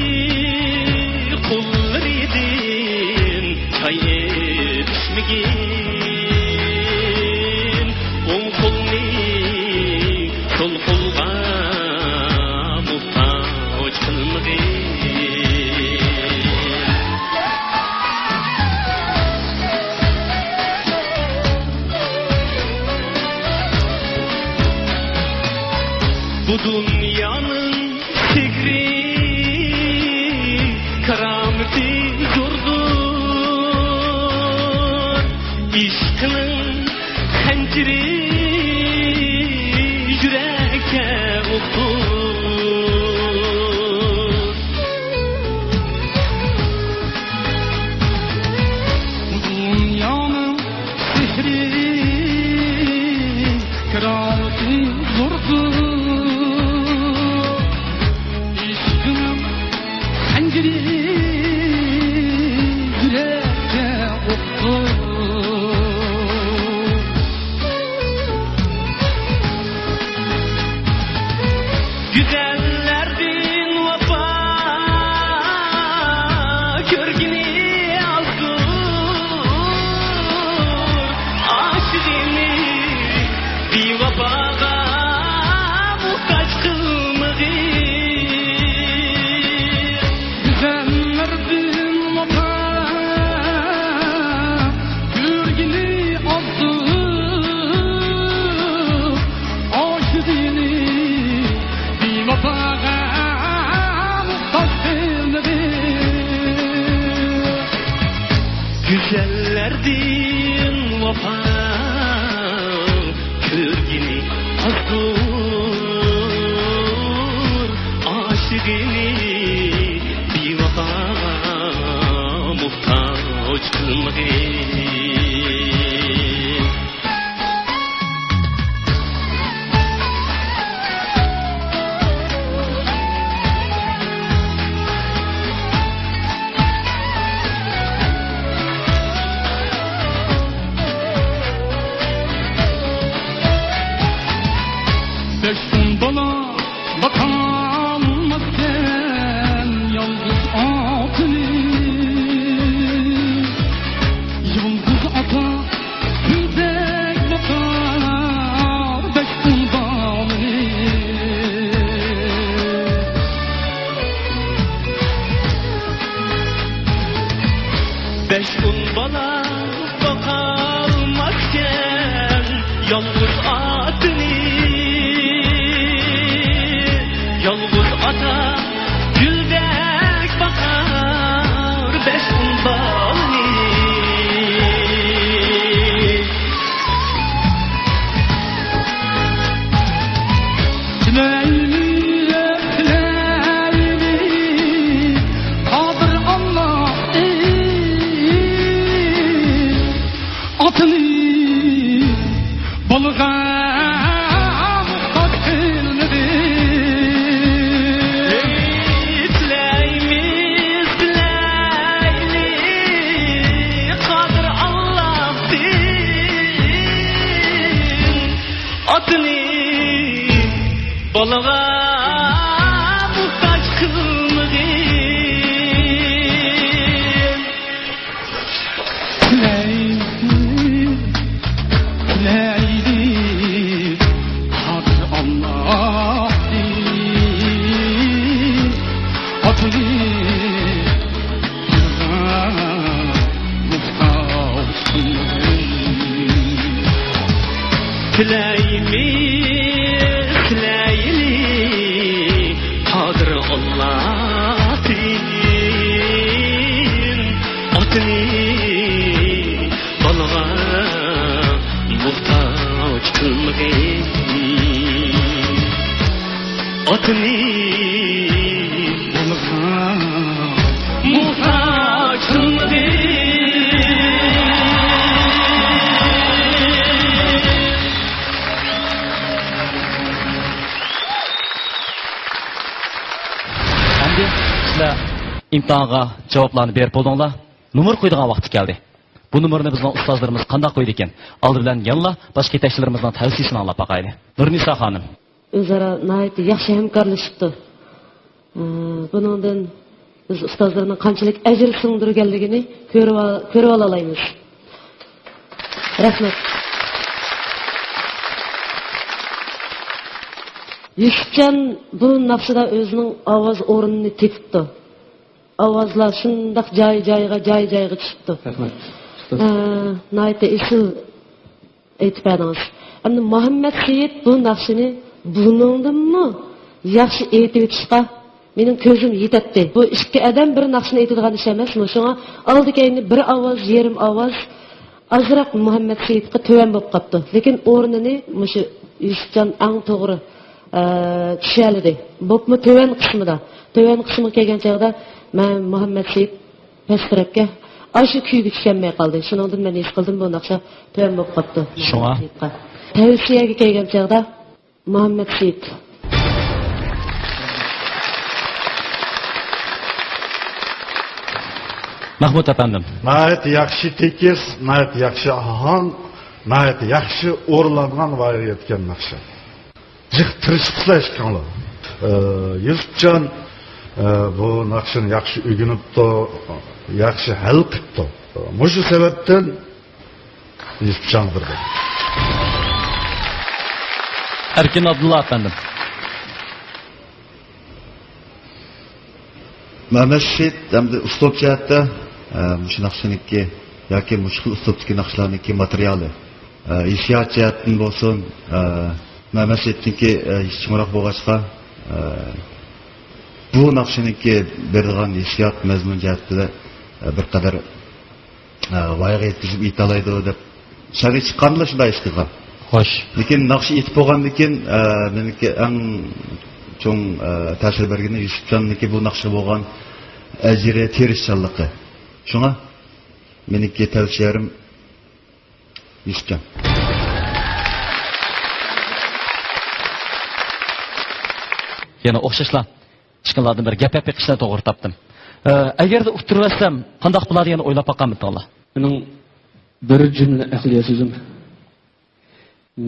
kulridin çayıp içmegin Kulni sol kulga muhtaç kılmagin Bu dünyanın sigri karameti zordur İşkının hanciri yüreğe okur Dünyanın sihri kırameti zordur İşkının hanciri yüreğe okur Güzellerden vapa görgini azdır Aşığını bir vapaga muhtaç kılmagin Güzellerden vapa görgini azdır Aşığını bir vapaga muhtaç kılmagin Güzellerden vapa görgini azdır Aşığını bir vapaga muhtaç kılmagin Beşin bana bakamazken yalnız atını Yalnız ata yüzek bakar beşin balını Beş gün bana bakamazken yalnız Qadir Allah'ın otini balğa muhtaç kılmagin otini balğa muhtaç kılmagin sizlar imtihonga javoblarni berib bo'ldinglar. Numar qo'ydigan vaqti keldi. Bu numarni bizning ustozlarimiz qanday qo'ydi ekan? Oldi bilan yana boshqa yetakchilarimizning tavsiyasini anglab boqaylik. Nurnisa xonim. O'zaro nihoyatda yaxshi hamkorlashibdi. Buningdan biz ustozlarning qanchalik ajr singdirganligini ko'rib olamiz. Rahmat. Yusufcan bu nafsida o'zining ovoz o'rnini tepibdi. Ovozlar shundoq joy-joyiga tushibdi. Rahmat. Nihoyatda esil aytib berdingiz. Endi Muhammad Seyit bu nafsini buningdanmi yaxshi aytib o'tishga mening ko'zim yetadi. Bu ikki odam bir nafsini aytadigan ish emas. Shunga oldi-keyingi bir ovoz, yarim ovoz azroq Muhammad Seyitga to'van bo'lib qopti. Lekin o'rnini mushu Yusufcan eng to'g'ri tushadi. Bo'pmi to'van qismida. To'van qismiga kelgan chog'da men Muhammad Seyit past tarafga ashu kuyga tushmay qoldi. Shuningdan men his qildim bu naqsha to'van bo'lib qopti. Shunga tavsiyaga kelgan chog'da Muhammad Seyit Mahmud efendim. Nəhayət yaxşı tekiz, nəhayət yaxşı ahan, nəhayət yaxşı o'rlangan va etgan naqsha. Jiq tirishibsizlar ishqanlar. Yusufcan bu naqshani yaxshi o'rganibdi, yaxshi hal qilibdi. Mushu sababdan Yusufcan birdi. Erkin Abdullah efendim. Muhammad Seyit hamda uslub jihatda shu naqshniki yoki mushkul uslubdagi naqshlarniki materiali hissiyot jihatdan bo'lsin, Muhammad Seyitniki hechimroq bo'lg'achqa bu naqshniki berilgan hissiyot mazmun jihatida bir qadar voyaga yetkazib aytalaydi deb shariy chiqqanlar shunday ish qilgan. Xo'sh. Lekin naqsh yetib bo'lgandan keyin meniki eng cho'ng ta'sir bergani Yusufjonniki bu naqshga bo'lgan ajri tirishchanligi. Shunga meniki tavsiyam Yusufjon. Yana o'xshashlar. Ishqillardan bir gap qilishni to'g'ri topdim. Agarda uqtirib olsam, qanday bo'ladi yana o'ylab boqaman. Mening bir jumla aqliy so'zim.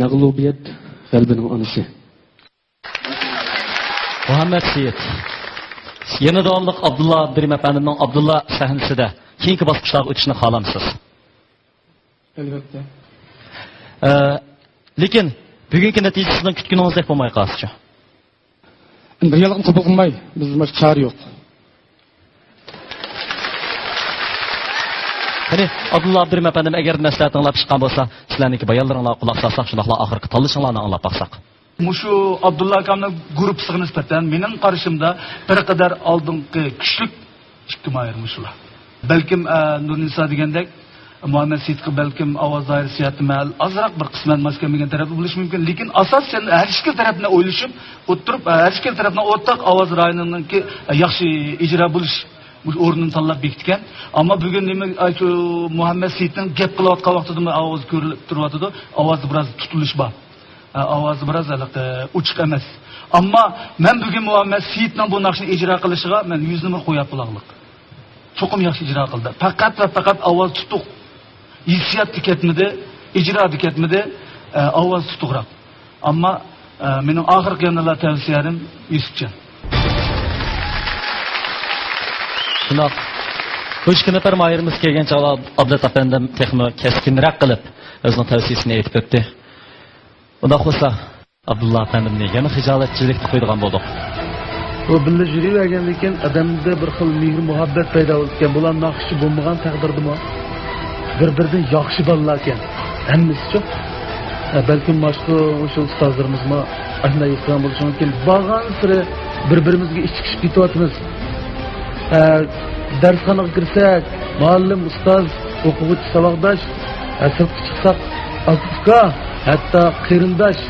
Mag'lubiyat qalbining onasi. Muhammad Seyit. Yana davomliq Abdullah Abdurim efendimning Abdullah sahnesida keyingi bosqichlarga o'tishni xohlamsiz? Albatta. Lekin bugungi natijasidan kutganingizdek bo'lmay qolsa-chi? Bir yolg'on qabul qilmay, bizda chora yo'q. Qani Abdullah Abdurim efendim agar maslahat anglab chiqqan bo'lsa, sizlarniki bayonlaringizga quloq solsak, shundaqla oxirgi tanlashinglarni anglab baqsak. Mushu Abdullah akamning guruhiga nisbatan mening qarashimda bir qadar oldingi kuchli ikki mayirmishlar. Balkim Nurnisa degandek Muhammad Seyitga balkim ovoz doirasiyati mal azroq bir qisman maskanmagan tarafi bo'lishi mumkin, lekin asosan har ikki tarafni o'ylashib, o'tirib har ikki tarafni o'rtaq ovoz rayoniniki yaxshi ijro bo'lish o'rnini tanlab bekitgan. Ammo bugun nima shu Muhammad Seyitning gap qilayotgan vaqtida ovoz ko'rilib turyapti, ovozi biroz tutilish bor. Ovozi biroz uchiq emas. Ammo men bugun Muhammad Seyitning bu naqshni ijro qilishiga men 100 numar qo'yib qo'yganlik. Cho'qim yaxshi ijro qildi. Faqat va faqat ovoz tutuq. Hissiyot ketmidi, ijro ketmidi, ovoz tutuqroq. Ammo mening oxirgi yanada tavsiyalarim Yusufjon. Shundoq. Qo'shki nafar mayirimiz kelgan chog'da Abdullah efendim texno keskinroq qilib o'zining tavsiyasini aytib o'tdi. Unda bo'lsa Abdullah efendimni yana hijolatchilik qo'ydigan bo'ldik. bu birga yuravergandan keyin odamda bir xil mehr muhabbat paydo bo'lgan. Bular naqshi bo'lmagan taqdirdami? Bir-biridan yaxshi bolalar ekan. Hammasi-chi. Balkim boshqa o'sha ustozlarimizmi ana yurtdan bo'lishi mumkin. Borgan siri bir-birimizga ichkishib ketyapmiz. Darsxonaga kirsak, muallim, ustoz, o'quvchi, saboqdosh, sirtga chiqsak, aka, hatto qarindosh,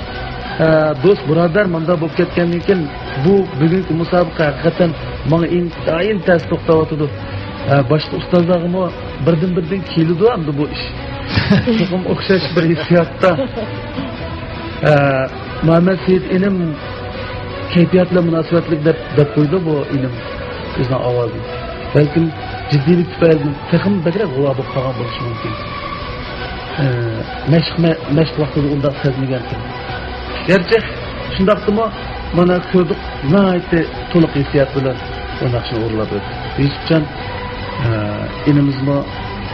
do'st, birodar menda bo'lib ketgandan keyin bu bugungi musobaqa haqiqatan menga intayin ta'sir to'xtayotdi. Boshqa ustozlarga birdan keldi endi bu ish. Ham o'xshash bir hissiyotda. Muhammad Said inim kayfiyatla munosabatlik deb qo'ydi bu inim bizning ovozi. Balkim jiddiylik tufayli texim bakrak g'o'va bo'lib qolgan bo'lishi mumkin. Mashq vaqtida undoq sezmagan ekan. Gerçi shundaqdimi mana ko'rdik nihoyatda to'liq hissiyat bilan bu naqshni o'rlab o'tdi. Yusufjon inimizmi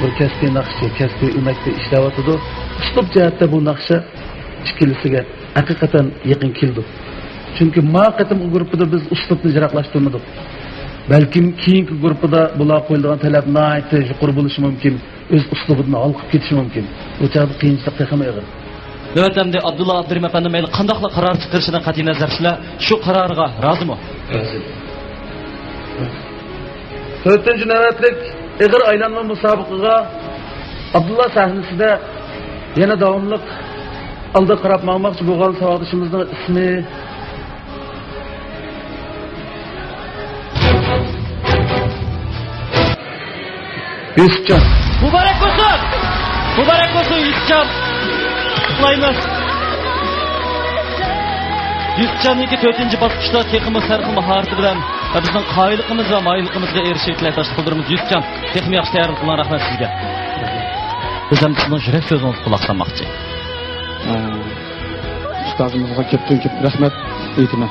bir kasbiy naqshchi, kasbiy umakda ishlayotdi. Uslub jihatda bu naqsha ikkilisiga haqiqatan yaqin keldi. Chunki maqatim guruhida biz uslubni jiroqlashtirmadik. Balkim keyingi guruhida bular qo'yilgan talab nihoyatda yuqori bo'lishi mumkin. O'z uslubini olib ketishi mumkin. Bu chaqda qiyinchilik ham og'ir. Növbətimdə Abdullah Abdurim əfəndim elə qandaqla qarar çıxırışına qəti nəzərsizlər, şu qararıqa razımı? Razı. 4-cü növbətlik əğir aylanma müsabiqəyə Abdullah səhnəsində yenə davamlıq alda qarab mağmaqçı bolğan savaşçımızın ismi Yusufcan. Mübarək olsun! Mübarək olsun Yusufcan! Kutlaymiz. Yusufcan'ınki 4-cü basqışda texmi sərxi maharati bilan bizning qoyilligimiz va moyilligimizga erishib tilakdoshlik qildiramiz. Yusufcan, texmi yaxshi tayyorlik qilgan rahmat sizga. Biz ham sizning yurak so'zingizni quloq solmoqchi. Ustozimizga ko'p rahmat aytaman.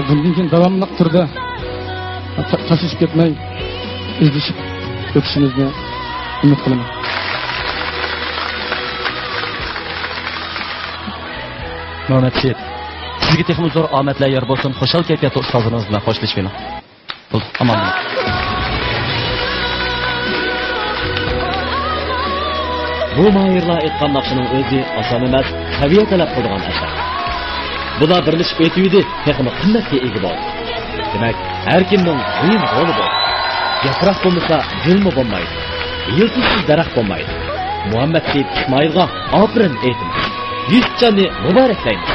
Bundan keyin davomli turda tashlashib ketmay izlashib o'tishimizni umid qilaman. Muhammad Said, sizga texmi zo'r omadlar yor bo'lsin. Xo'shal kayfiyatda ustozimiz bilan xo'shlashib bo'ling. Aman bo'ling. Bu mahirlar aytgan naqshining o'zi oson emas, saviya talab qilgan asar. Bular birlashib o'tiydi, texmi qimmatga ega bo'ldi. Demak, har kimning o'yin roli bor. Yaproq bo'lmasa, gulmi bo'lmaydi. Yiltisiz daraxt bo'lmaydi. Muhammad Said Ismoilga ofirin aytamiz. Yusufcan'ı mübareklaymiz.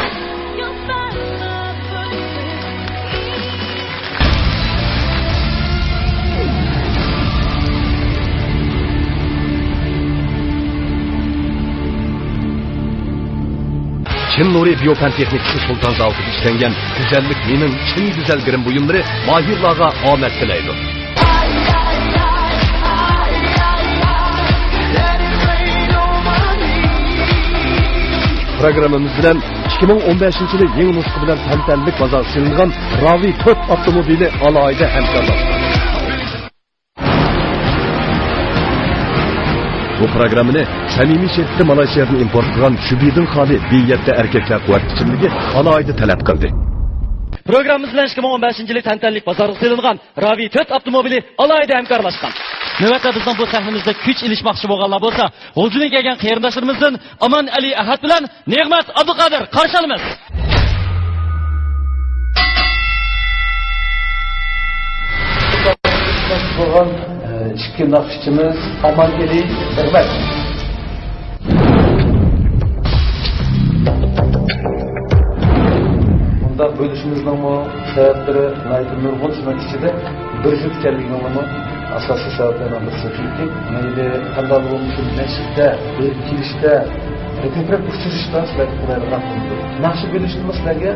Çin Nuri Biyopen Teknikçisi Sultan Zavut'u işlengen güzellik minin Çin güzel birim buyumları mahirlarga amet dileydi. Programımız bilen 2015-yili yeni nusxı bilen tantanlik bazar silingan Ravi 4 avtomobili alayda hemkarlaştı. Bu programını samimiy şekilde Malaysiyadan import qilgan Shubidin xoli biyatda erkaklar quvvat ichimligi alayda talab qildi. Programımız bilen 2015-yili tantanlik bazarga silingan Ravi 4 avtomobili alayda hemkarlaşgan. Növbətdə bizdən bu səhnimizdə güc ilişmaqçı bolğanlar bolsa, huzuruna gələn qarindaşlarımızdan Aman Ali Ahad bilan Ne'mat Abduqodir qarşı alamiz. Bolğan ikki naqshchimiz Aman Ali Ahad. Bunda bölüşümüzдің səbəbləri nurg'un shunun ichida bir juft ekanligini asosiy sabablardan birisi chunki mayli qanday bo'lmasin masjidda kelishda ko'proq uchrashishda sizlarga naqsh bo'lishimiz sizlarga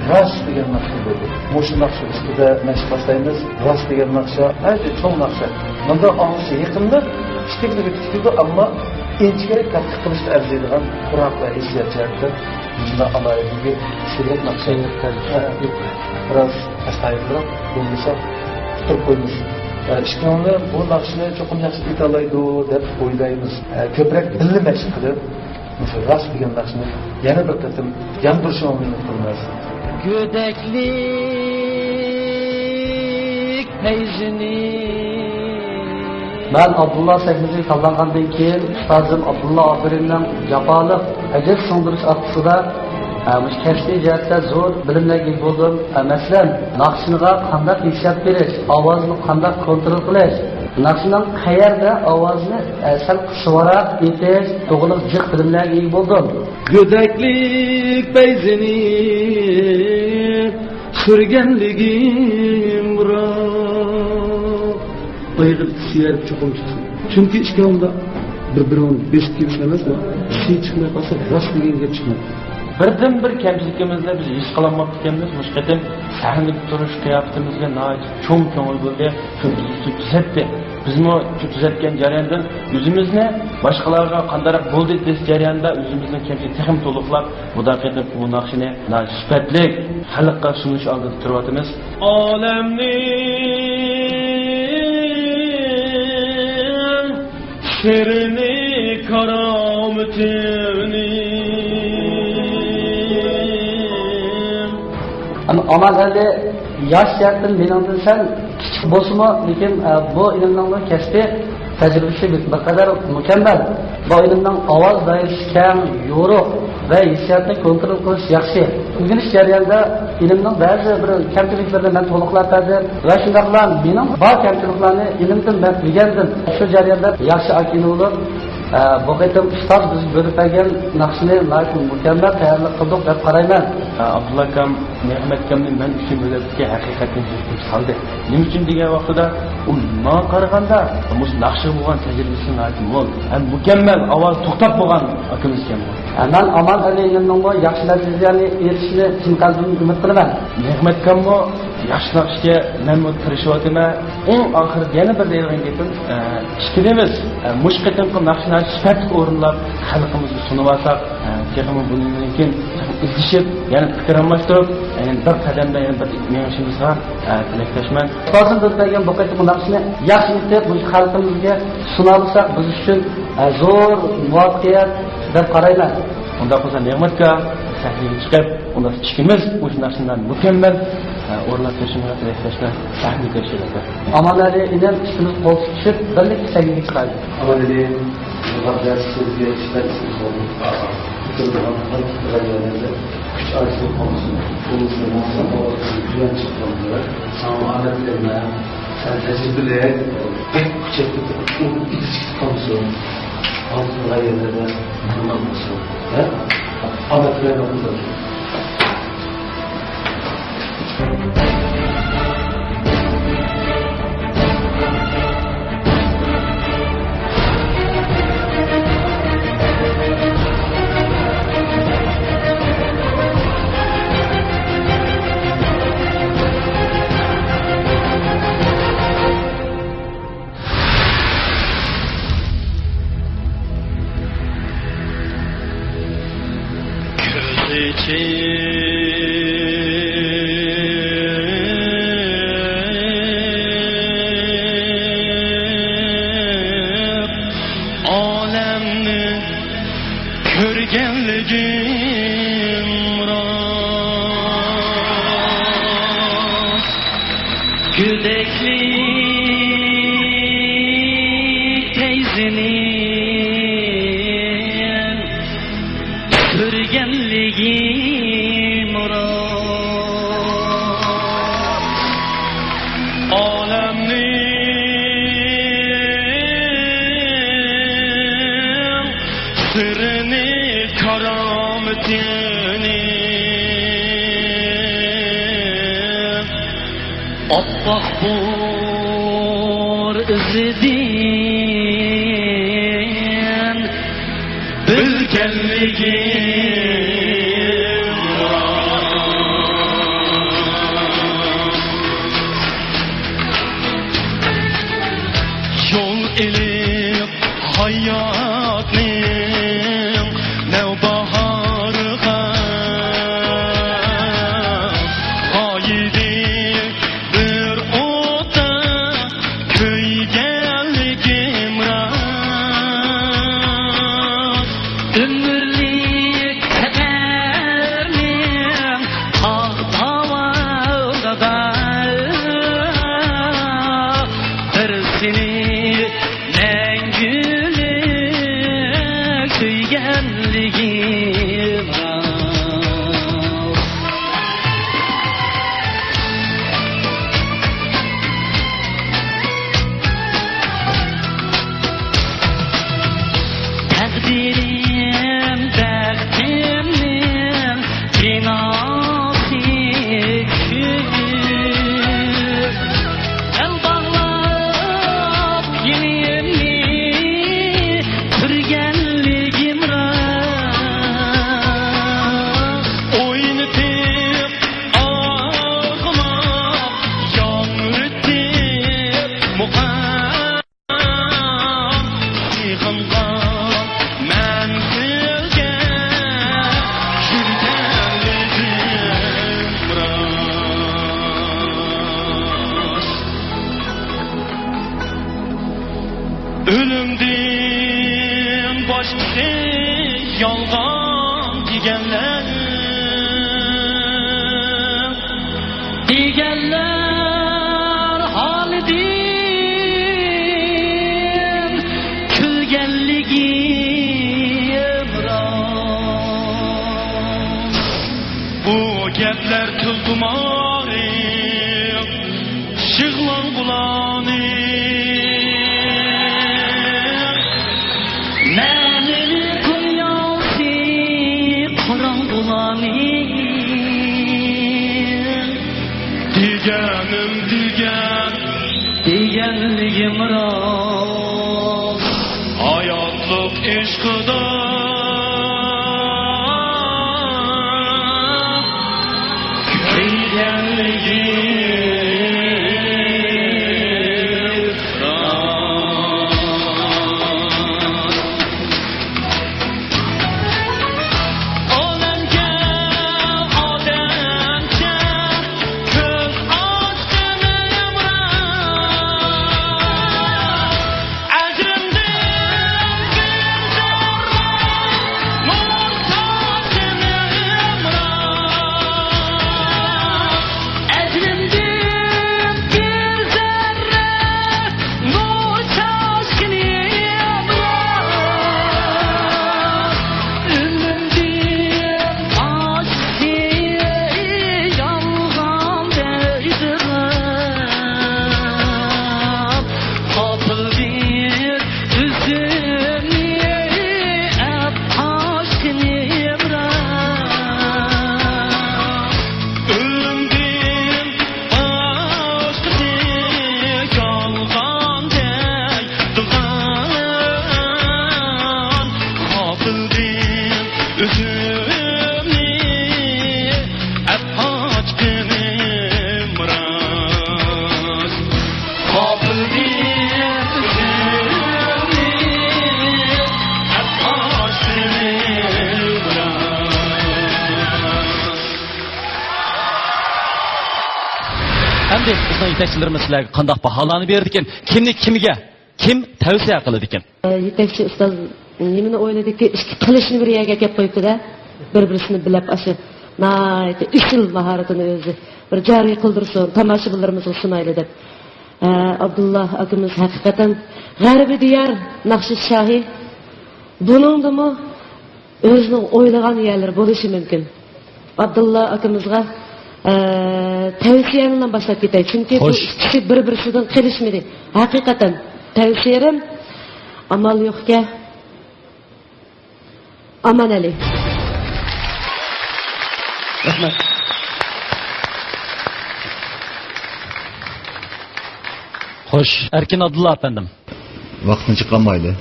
ras degan naqsh bo'ldi. O'sha naqsh ustida mashq boshlaymiz. Ras degan naqsha ancha cho'ng naqsha. Bunda og'zi yaqinda ishtiqni tutdi, ammo inchkerak tadqiq qilishni arziydigan quroqlar hissiyotlarda bunda alayidagi sirlik naqsha biroz astoydilroq bo'lmasa turib qo'ymiz. İşte bu naqshni cho'qim yaxshi etalaydi deb o'ylaymiz. Ko'proq birga mashq qilib, mesela ras degan naqshni yana bir qatim yondirishni umid qilamiz. Go'daklik feyzini. Ben Abdullah Sekmiz'i kallangandan keyin ustozim Abdullah Abirinning Jafolik ajr singdirish aksida kasbiy jihatda zo'r bilimlarga ega bo'ldim. Masalan, naqshniga qanday hissiyat berish, ovozni qanday kontrol qilish, naqshning qayerda ovozni sal qisivroq etish, to'g'ri jiq bilimlarga ega bo'ldim. Go'daklik feyzini sürgenligim bırak. Bayıqı siyerip çoğum çıksın. Çünkü işgalda bir-birini besip kimsemez mi? Şey çıkmaya kalsa rast degenге çıkmaz. Birden bir kemçilikimizde biz iş kılanmak dikemiz. Müşketim sahnede duruş kıyafetimizge nait çoğum köngül bölge bizi düzeltti. Biz mi düzeltken jarayandan yüzümüzne başkalarga kandarak buldu des jarayanda yüzümüzün kemçilik texim toluqlap budan ketin bu nakşini nait süpetlik halkka sunuş aldık turvatımız. Alemnin sirini karametini Amal hali yaş jihatdan meningdan sal kichik bo'lsa-mu, lekin bu ilmning kasbi tajribasi bir qadar mukammal. Bu ilmning ovoz doirasi keng, yo'riq va hissiyotni kontrol qilish yaxshi. O'rganish jarayonida ilmning ba'zi bir kamchiliklarini men to'liqlab berdim va shundaqla mening bor kamchiliklarni ilmdan men bilgandim. Shu jarayonda yaxshi akil bo'lib, bu qitim ustoz biz berib bergan naqshni mukammal tayyorlab qildik deb qarayman. Abdullah kam, Mehmet kamning men uchun o'zlariga haqiqatan yetib saldi. Nima uchun degan vaqtida u nima qaraganda mush naqshi bo'lgan tajribasini aytib mol, ham mukammal ovoz to'xtab bo'lgan akamiz ekan. Men amal alayning yaxshi natijalarni erishishni chin qalbim umid qilaman. Mehmet kammo yaxshi naqshga men tirishyapman. Eng oxirida yana bir deyilgan gapim, ishkilimiz mush qitimqi naqshlarni sifatli o'rinlab xalqimizga sunib olsak, texmi bundan keyin izlashib, yana fikr almashtirib, yani bir qadamda yana bir mengishimizga tilakdoshman. Hozir o'tgan bu qitim naqshni yaxshi etib bu xalqimizga suna olsak, biz uchun zo'r muvaffaqiyat deb qarayman. Unda bo'lsa Ne'matga sahnaga chiqib, unda ishkimiz o'sha narsadan mukammal o'rnab turishimizni tilakdoshman. Sahnaga kirishadi. Amalari inan ishimiz qo'l tushib, birlikda sahnaga chiqadi. Amalari muhabbat sizga ishlatisiz bo'ldi. Kuch arzu qolsin. Bunisi bilan chiqqanda savolatlarni tajribalar kuchaytirib qolsin. Altın gayretlerden kullanmasın. Ametlerine kullanmasın. Alemni körgenligim rast Güdeklik teyzinin körgenligim rast Alemni sırrını karametini Abbaq bor izidin bilgenligim yol elip hayatning nevbaharıga haydi bir ota köygenligim rast ömürlik kedermin ağdavalıda Özümden başkası yalgan digenler halidin külgenligim rast. Bu gepler tılgımarı şığlan bulanı menini koyası kuran bulanı digenim digenligim rast. Hayatlık eşkıda Endi bizning yetakchilarimiz sizlarga qanday baholanib berdi ekan? Kimni kimga? Kim tavsiya qiladi ekan? Yetakchi ustoz nimani o'yladiki, ikki qilishni bir yerga kelib qo'yibdi-da, bir-birini bilib aşı nayta usul mahoratini o'zi bir joriy qildirsin, tomoshabinlarimizga sunayli deb. Abdullah akamiz haqiqatan g'arbiy diyor naqshi shohi buningdimi o'zining o'ylagan yerlar bo'lishi mumkin. Abdullah akamizga tavsiyamdan boshlab ketay, chunki bu ikki bir-biridan qilishmadi. Haqiqatan tavsiyam amal yo'qga aman Ali. Rahmat. Xo'sh, Erkin Abdullah efendim. Vaqtincha qolmaydi.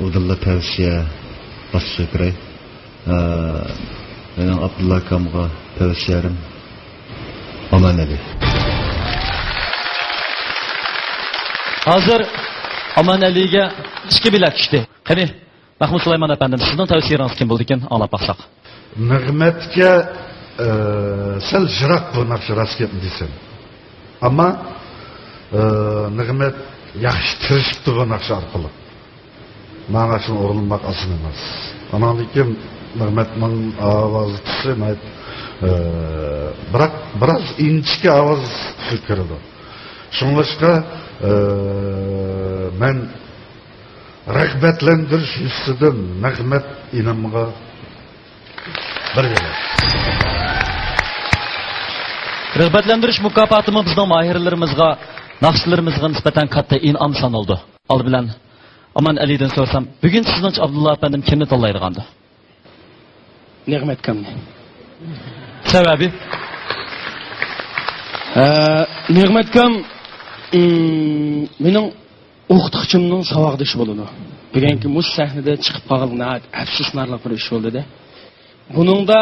Udilla tavsiya bosishga kerak. Mening Abdullah akamga tavsiyalarim aman Ali. Hozir Aman Aliga ikki bilet tushdi. Qani, Mahmud Sulaymon efendim, sizning tavsiyangiz kim bo'ldi ekan? Anglab baqsaq. Nig'matga sal jiroq bu naqsh rost gapni desam. Ammo Nig'mat yaxshi tirishibdi bu naqsh orqali. Menga shuni o'rinlamoq oson emas. Amanlikim Nig'matning ovozi tushmaydi. Biroq biroz inchki ovoz kirdi. Shuningga men rag'batlantirish ustidan Nig'mat inamga birga. Rag'batlantirish mukofotimi bizning mohirlarimizga, naqshchilarimizga nisbatan katta in'om sanaldi. Ol bilan Aman Alidan so'rasam, bugun sizning Abdullah efendim kimni tanlaydigandi? Nig'mat kamni. Sababi? Nig'mat kam mening o'qituvchimning saboqdoshi bo'ldi. Bugungi mus sahnada chiqib qolgan afsuslarlik bir ish bo'ldi-da. Buningda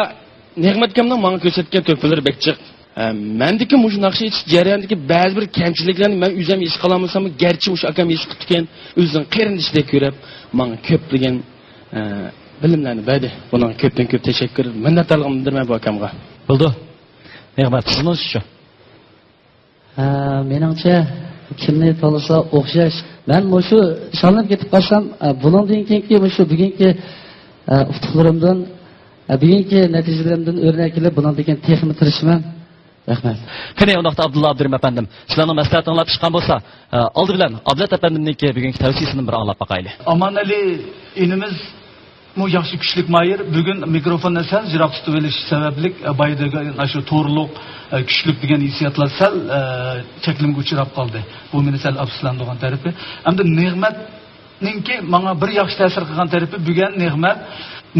Nig'mat kamning menga ko'rsatgan to'plar bekchiq. Mendiki mush naqshi jarayondagi ba'zi bir kamchiliklarni men o'zim his qilolmasam, garchi mush akam his qilib ekan, o'zining qarindishidek ko'rib, menga ko'plagan bilimlarni berdi. Bunga ko'pdan ko'p tashakkur, minnatdorligimni bildiraman bu akamga. Bo'ldi. Nig'mat, sizning shu. Meningcha kimni tanlasa o'xshash Ben şu şanlıp ketip kalsam, bunun keyinki şu bugünkü utuqlarimdan, bugünkü neticelerimden örnek kelib, bunun texmi tirishman. Rahmat. Qani undaqda Abdulla Abdurim apandim, sizlarning maslahatinglar chiqqan bo'lsa, oldi bilan Abdulla apandimniki bugungi tavsiyasini bir anglab baqayli. Amanali inimiz bu yaxshi kuchlik mayir bugun mikrofonni sal jiroq tutib olish sababli boyidagi shu to'g'riliq kuchlik degan hissiyotlar sal cheklimga uchrab qoldi. Bu meni sal afsuslantirgan tarafi. Hamda Ne'matninki menga bir yaxshi ta'sir qilgan tarafi bugun Ne'mat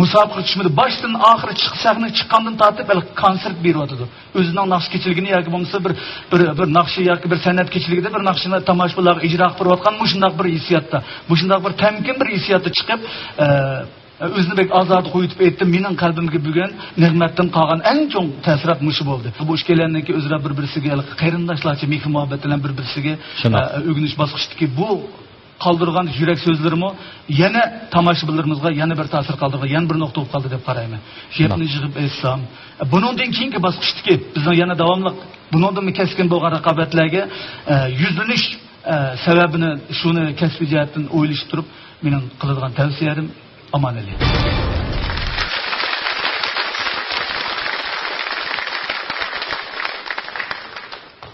musobaqa tushmadi. Boshdan oxiri chiqsaqni chiqqandan tortib konsert beryotdi. O'zining naqsh kechiligini yoki bo'lmasa bir naqshi yoki bir san'at kechiligida bir naqshini tomoshabinlarga ijro qilib berayotgan mushundaq bir hissiyotda, mushundaq bir tamkin bir hissiyotda chiqib o'zini bek ozod qo'yib aytdim. Mening qalbimga bugun Ne'matdan qolgan eng chong ta'sirat mushi bo'ldi. Bu ishkelarniki o'zra bir-birisiga qarindoshlarcha mehr muhabbat bilan bir-birisiga o'g'inish bosqichdagi bu qoldirgan yurak so'zlarimi yana tomoshabinlarimizga yana bir ta'sir qoldirgan, yana bir nuqta bo'lib qoldi deb qarayman. Gapni yig'ib aytsam, buningdan keyingi bosqichdagi bizning yana davomli buningdan keskin bo'lgan raqobatlarga yuzlanish sababini shuni kasbiy jihatdan o'ylash turib, mening qiladigan tavsiyalarim amanali.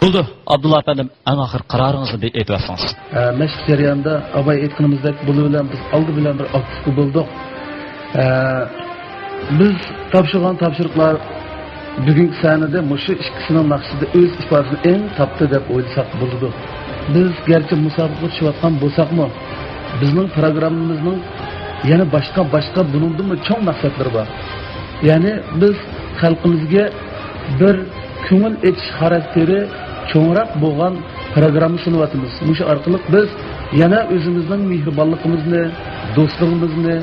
Bo'ldi, Abdulla apandim, eng oxir qaroringizni aytib olsangiz. Mashq jarayonida abay aytganimizdek bulu bilan biz oldi bilan bir aktiv bo'ldik. Biz topshiriqlar bugungi sanada mushu ikkisining maqsadi o'z ifodasini eng topdi deb o'ylasak bo'ladi. Biz garchi musobaqa tushayotgan bo'lsakmi, bizning programmamizning yana boshqa buningdan cho'ng maqsadlari bor. Ya'ni biz xalqimizga bir ko'ngil etish xarakteri cho'ngroq bo'lgan programma sunyapmiz. Mush orqali biz yana o'zimizning mehribonligimizni, do'stligimizni,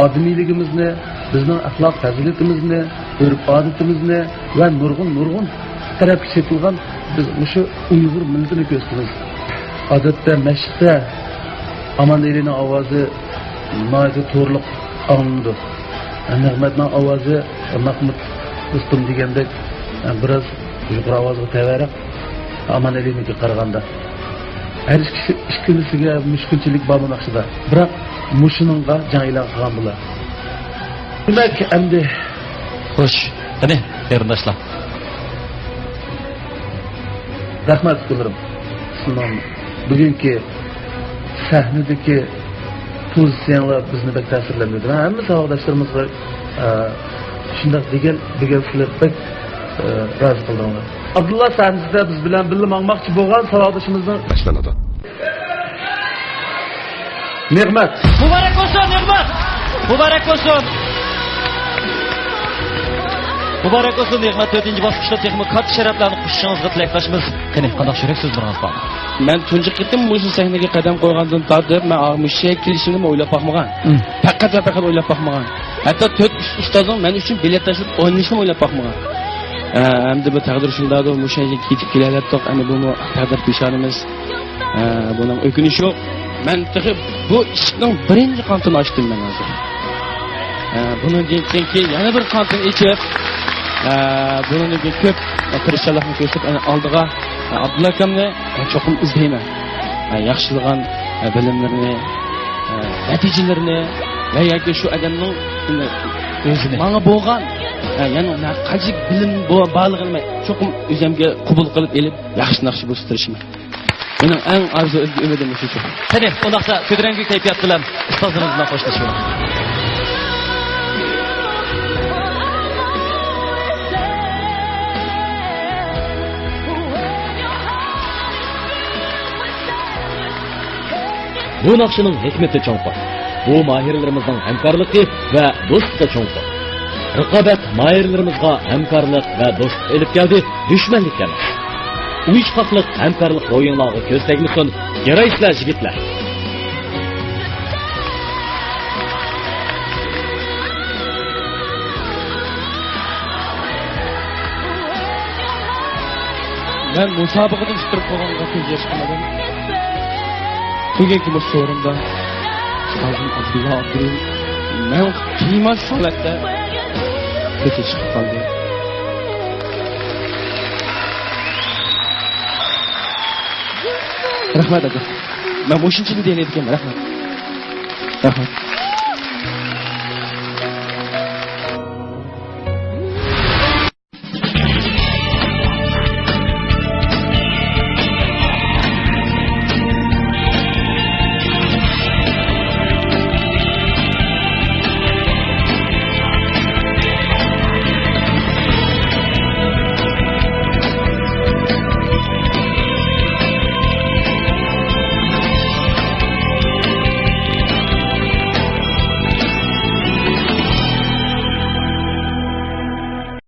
odamiyligimizni, bizning axloq fazilatimizni, urf-odatimizni va nurg'un tarafga chetilgan biz mushu Uyg'ur millatini ko'rsatamiz. Odatda mashqda Amanelining ovozi noyati to'rliq anglandi. Ne'matning ovozi Mahmud do'stim degandek biroz yuqori ovozga tayyorab Amaneliga qaraganda har ikkisiga mushkulchilik bor naqshida. Biroq mushiningga janglar qilgan bular. Demak, endi xo'sh, qani, qarindoshlar. Rahmat qilarim. Bugungi sahnadagi pozitsiyalar bizni bek ta'sirlantirdi. Hamma savodoshlarimizga shunday degan sizlar bek razı qildinglar. Abdulla sahnasida biz bilan birga mangmoqchi bo'lgan savodishimizning boshlanadi. Ne'mat. Muborak bo'lsin Ne'mat. Muborak bo'lsin. Muborak bo'lsin Ne'mat, 4-bosqichda texnik katta sharaflarni qushishingizga tilakdoshmiz. Qani, qanday yurak so'zlaringiz bor? Men tunji qitim mush sahnaga qadam qo'ygandan tortib, men mushga kelishimni o'ylab boqmagan. Faqat o'ylab boqmagan. Hatto 4 ustozim men uchun bilet tashlab o'ynashni o'ylab boqmagan. Endi bu taqdir shundaydi, mushaga ketib kelayotdik. Endi bu taqdir peshonimiz. Buning o'kinishi yo'q. Men bu ishning birinchi qantini ochdim men hozir. Bundan keyin yana bir qantini ichib, bundan ko'p tirishchilikni ko'rsatib, ana oldiga Abdulla akamni cho'qim izlayman. Yaxshilagan bilimlarini, natijalarini va yoki shu odamning o'zini menga bo'lgan yana qancha bilim borligini cho'qim o'zimga qabul qilib elib yaxshi bo'stirishman. Mening eng arzu umidim shu. Qani, undaqsa ko'tarinki kayfiyat bilan ustozimiz bilan qo'shilishamiz. Bu naqshining hikmati cho'nqur. Bu mahirlarimizning hamkorligi va do'stligi cho'nqur. Raqobat mahirlarimizga hamkorlik va do'stlik elib keldi, dushmanlik emas. Uyushqoqlik, hamkorlik o'yinlarga ko'z tegmasin, yaraysizlar yigitlar. Men musobaqada ishtirok qilganga ko'z yosh qilmadim. Bugungi bu so'rinda ustozim Abdulla Abdurim men qiymat holatda ko'cha chiqib qoldi. Rahmat aka. Men o'shinchini deyayotganman. Rahmat.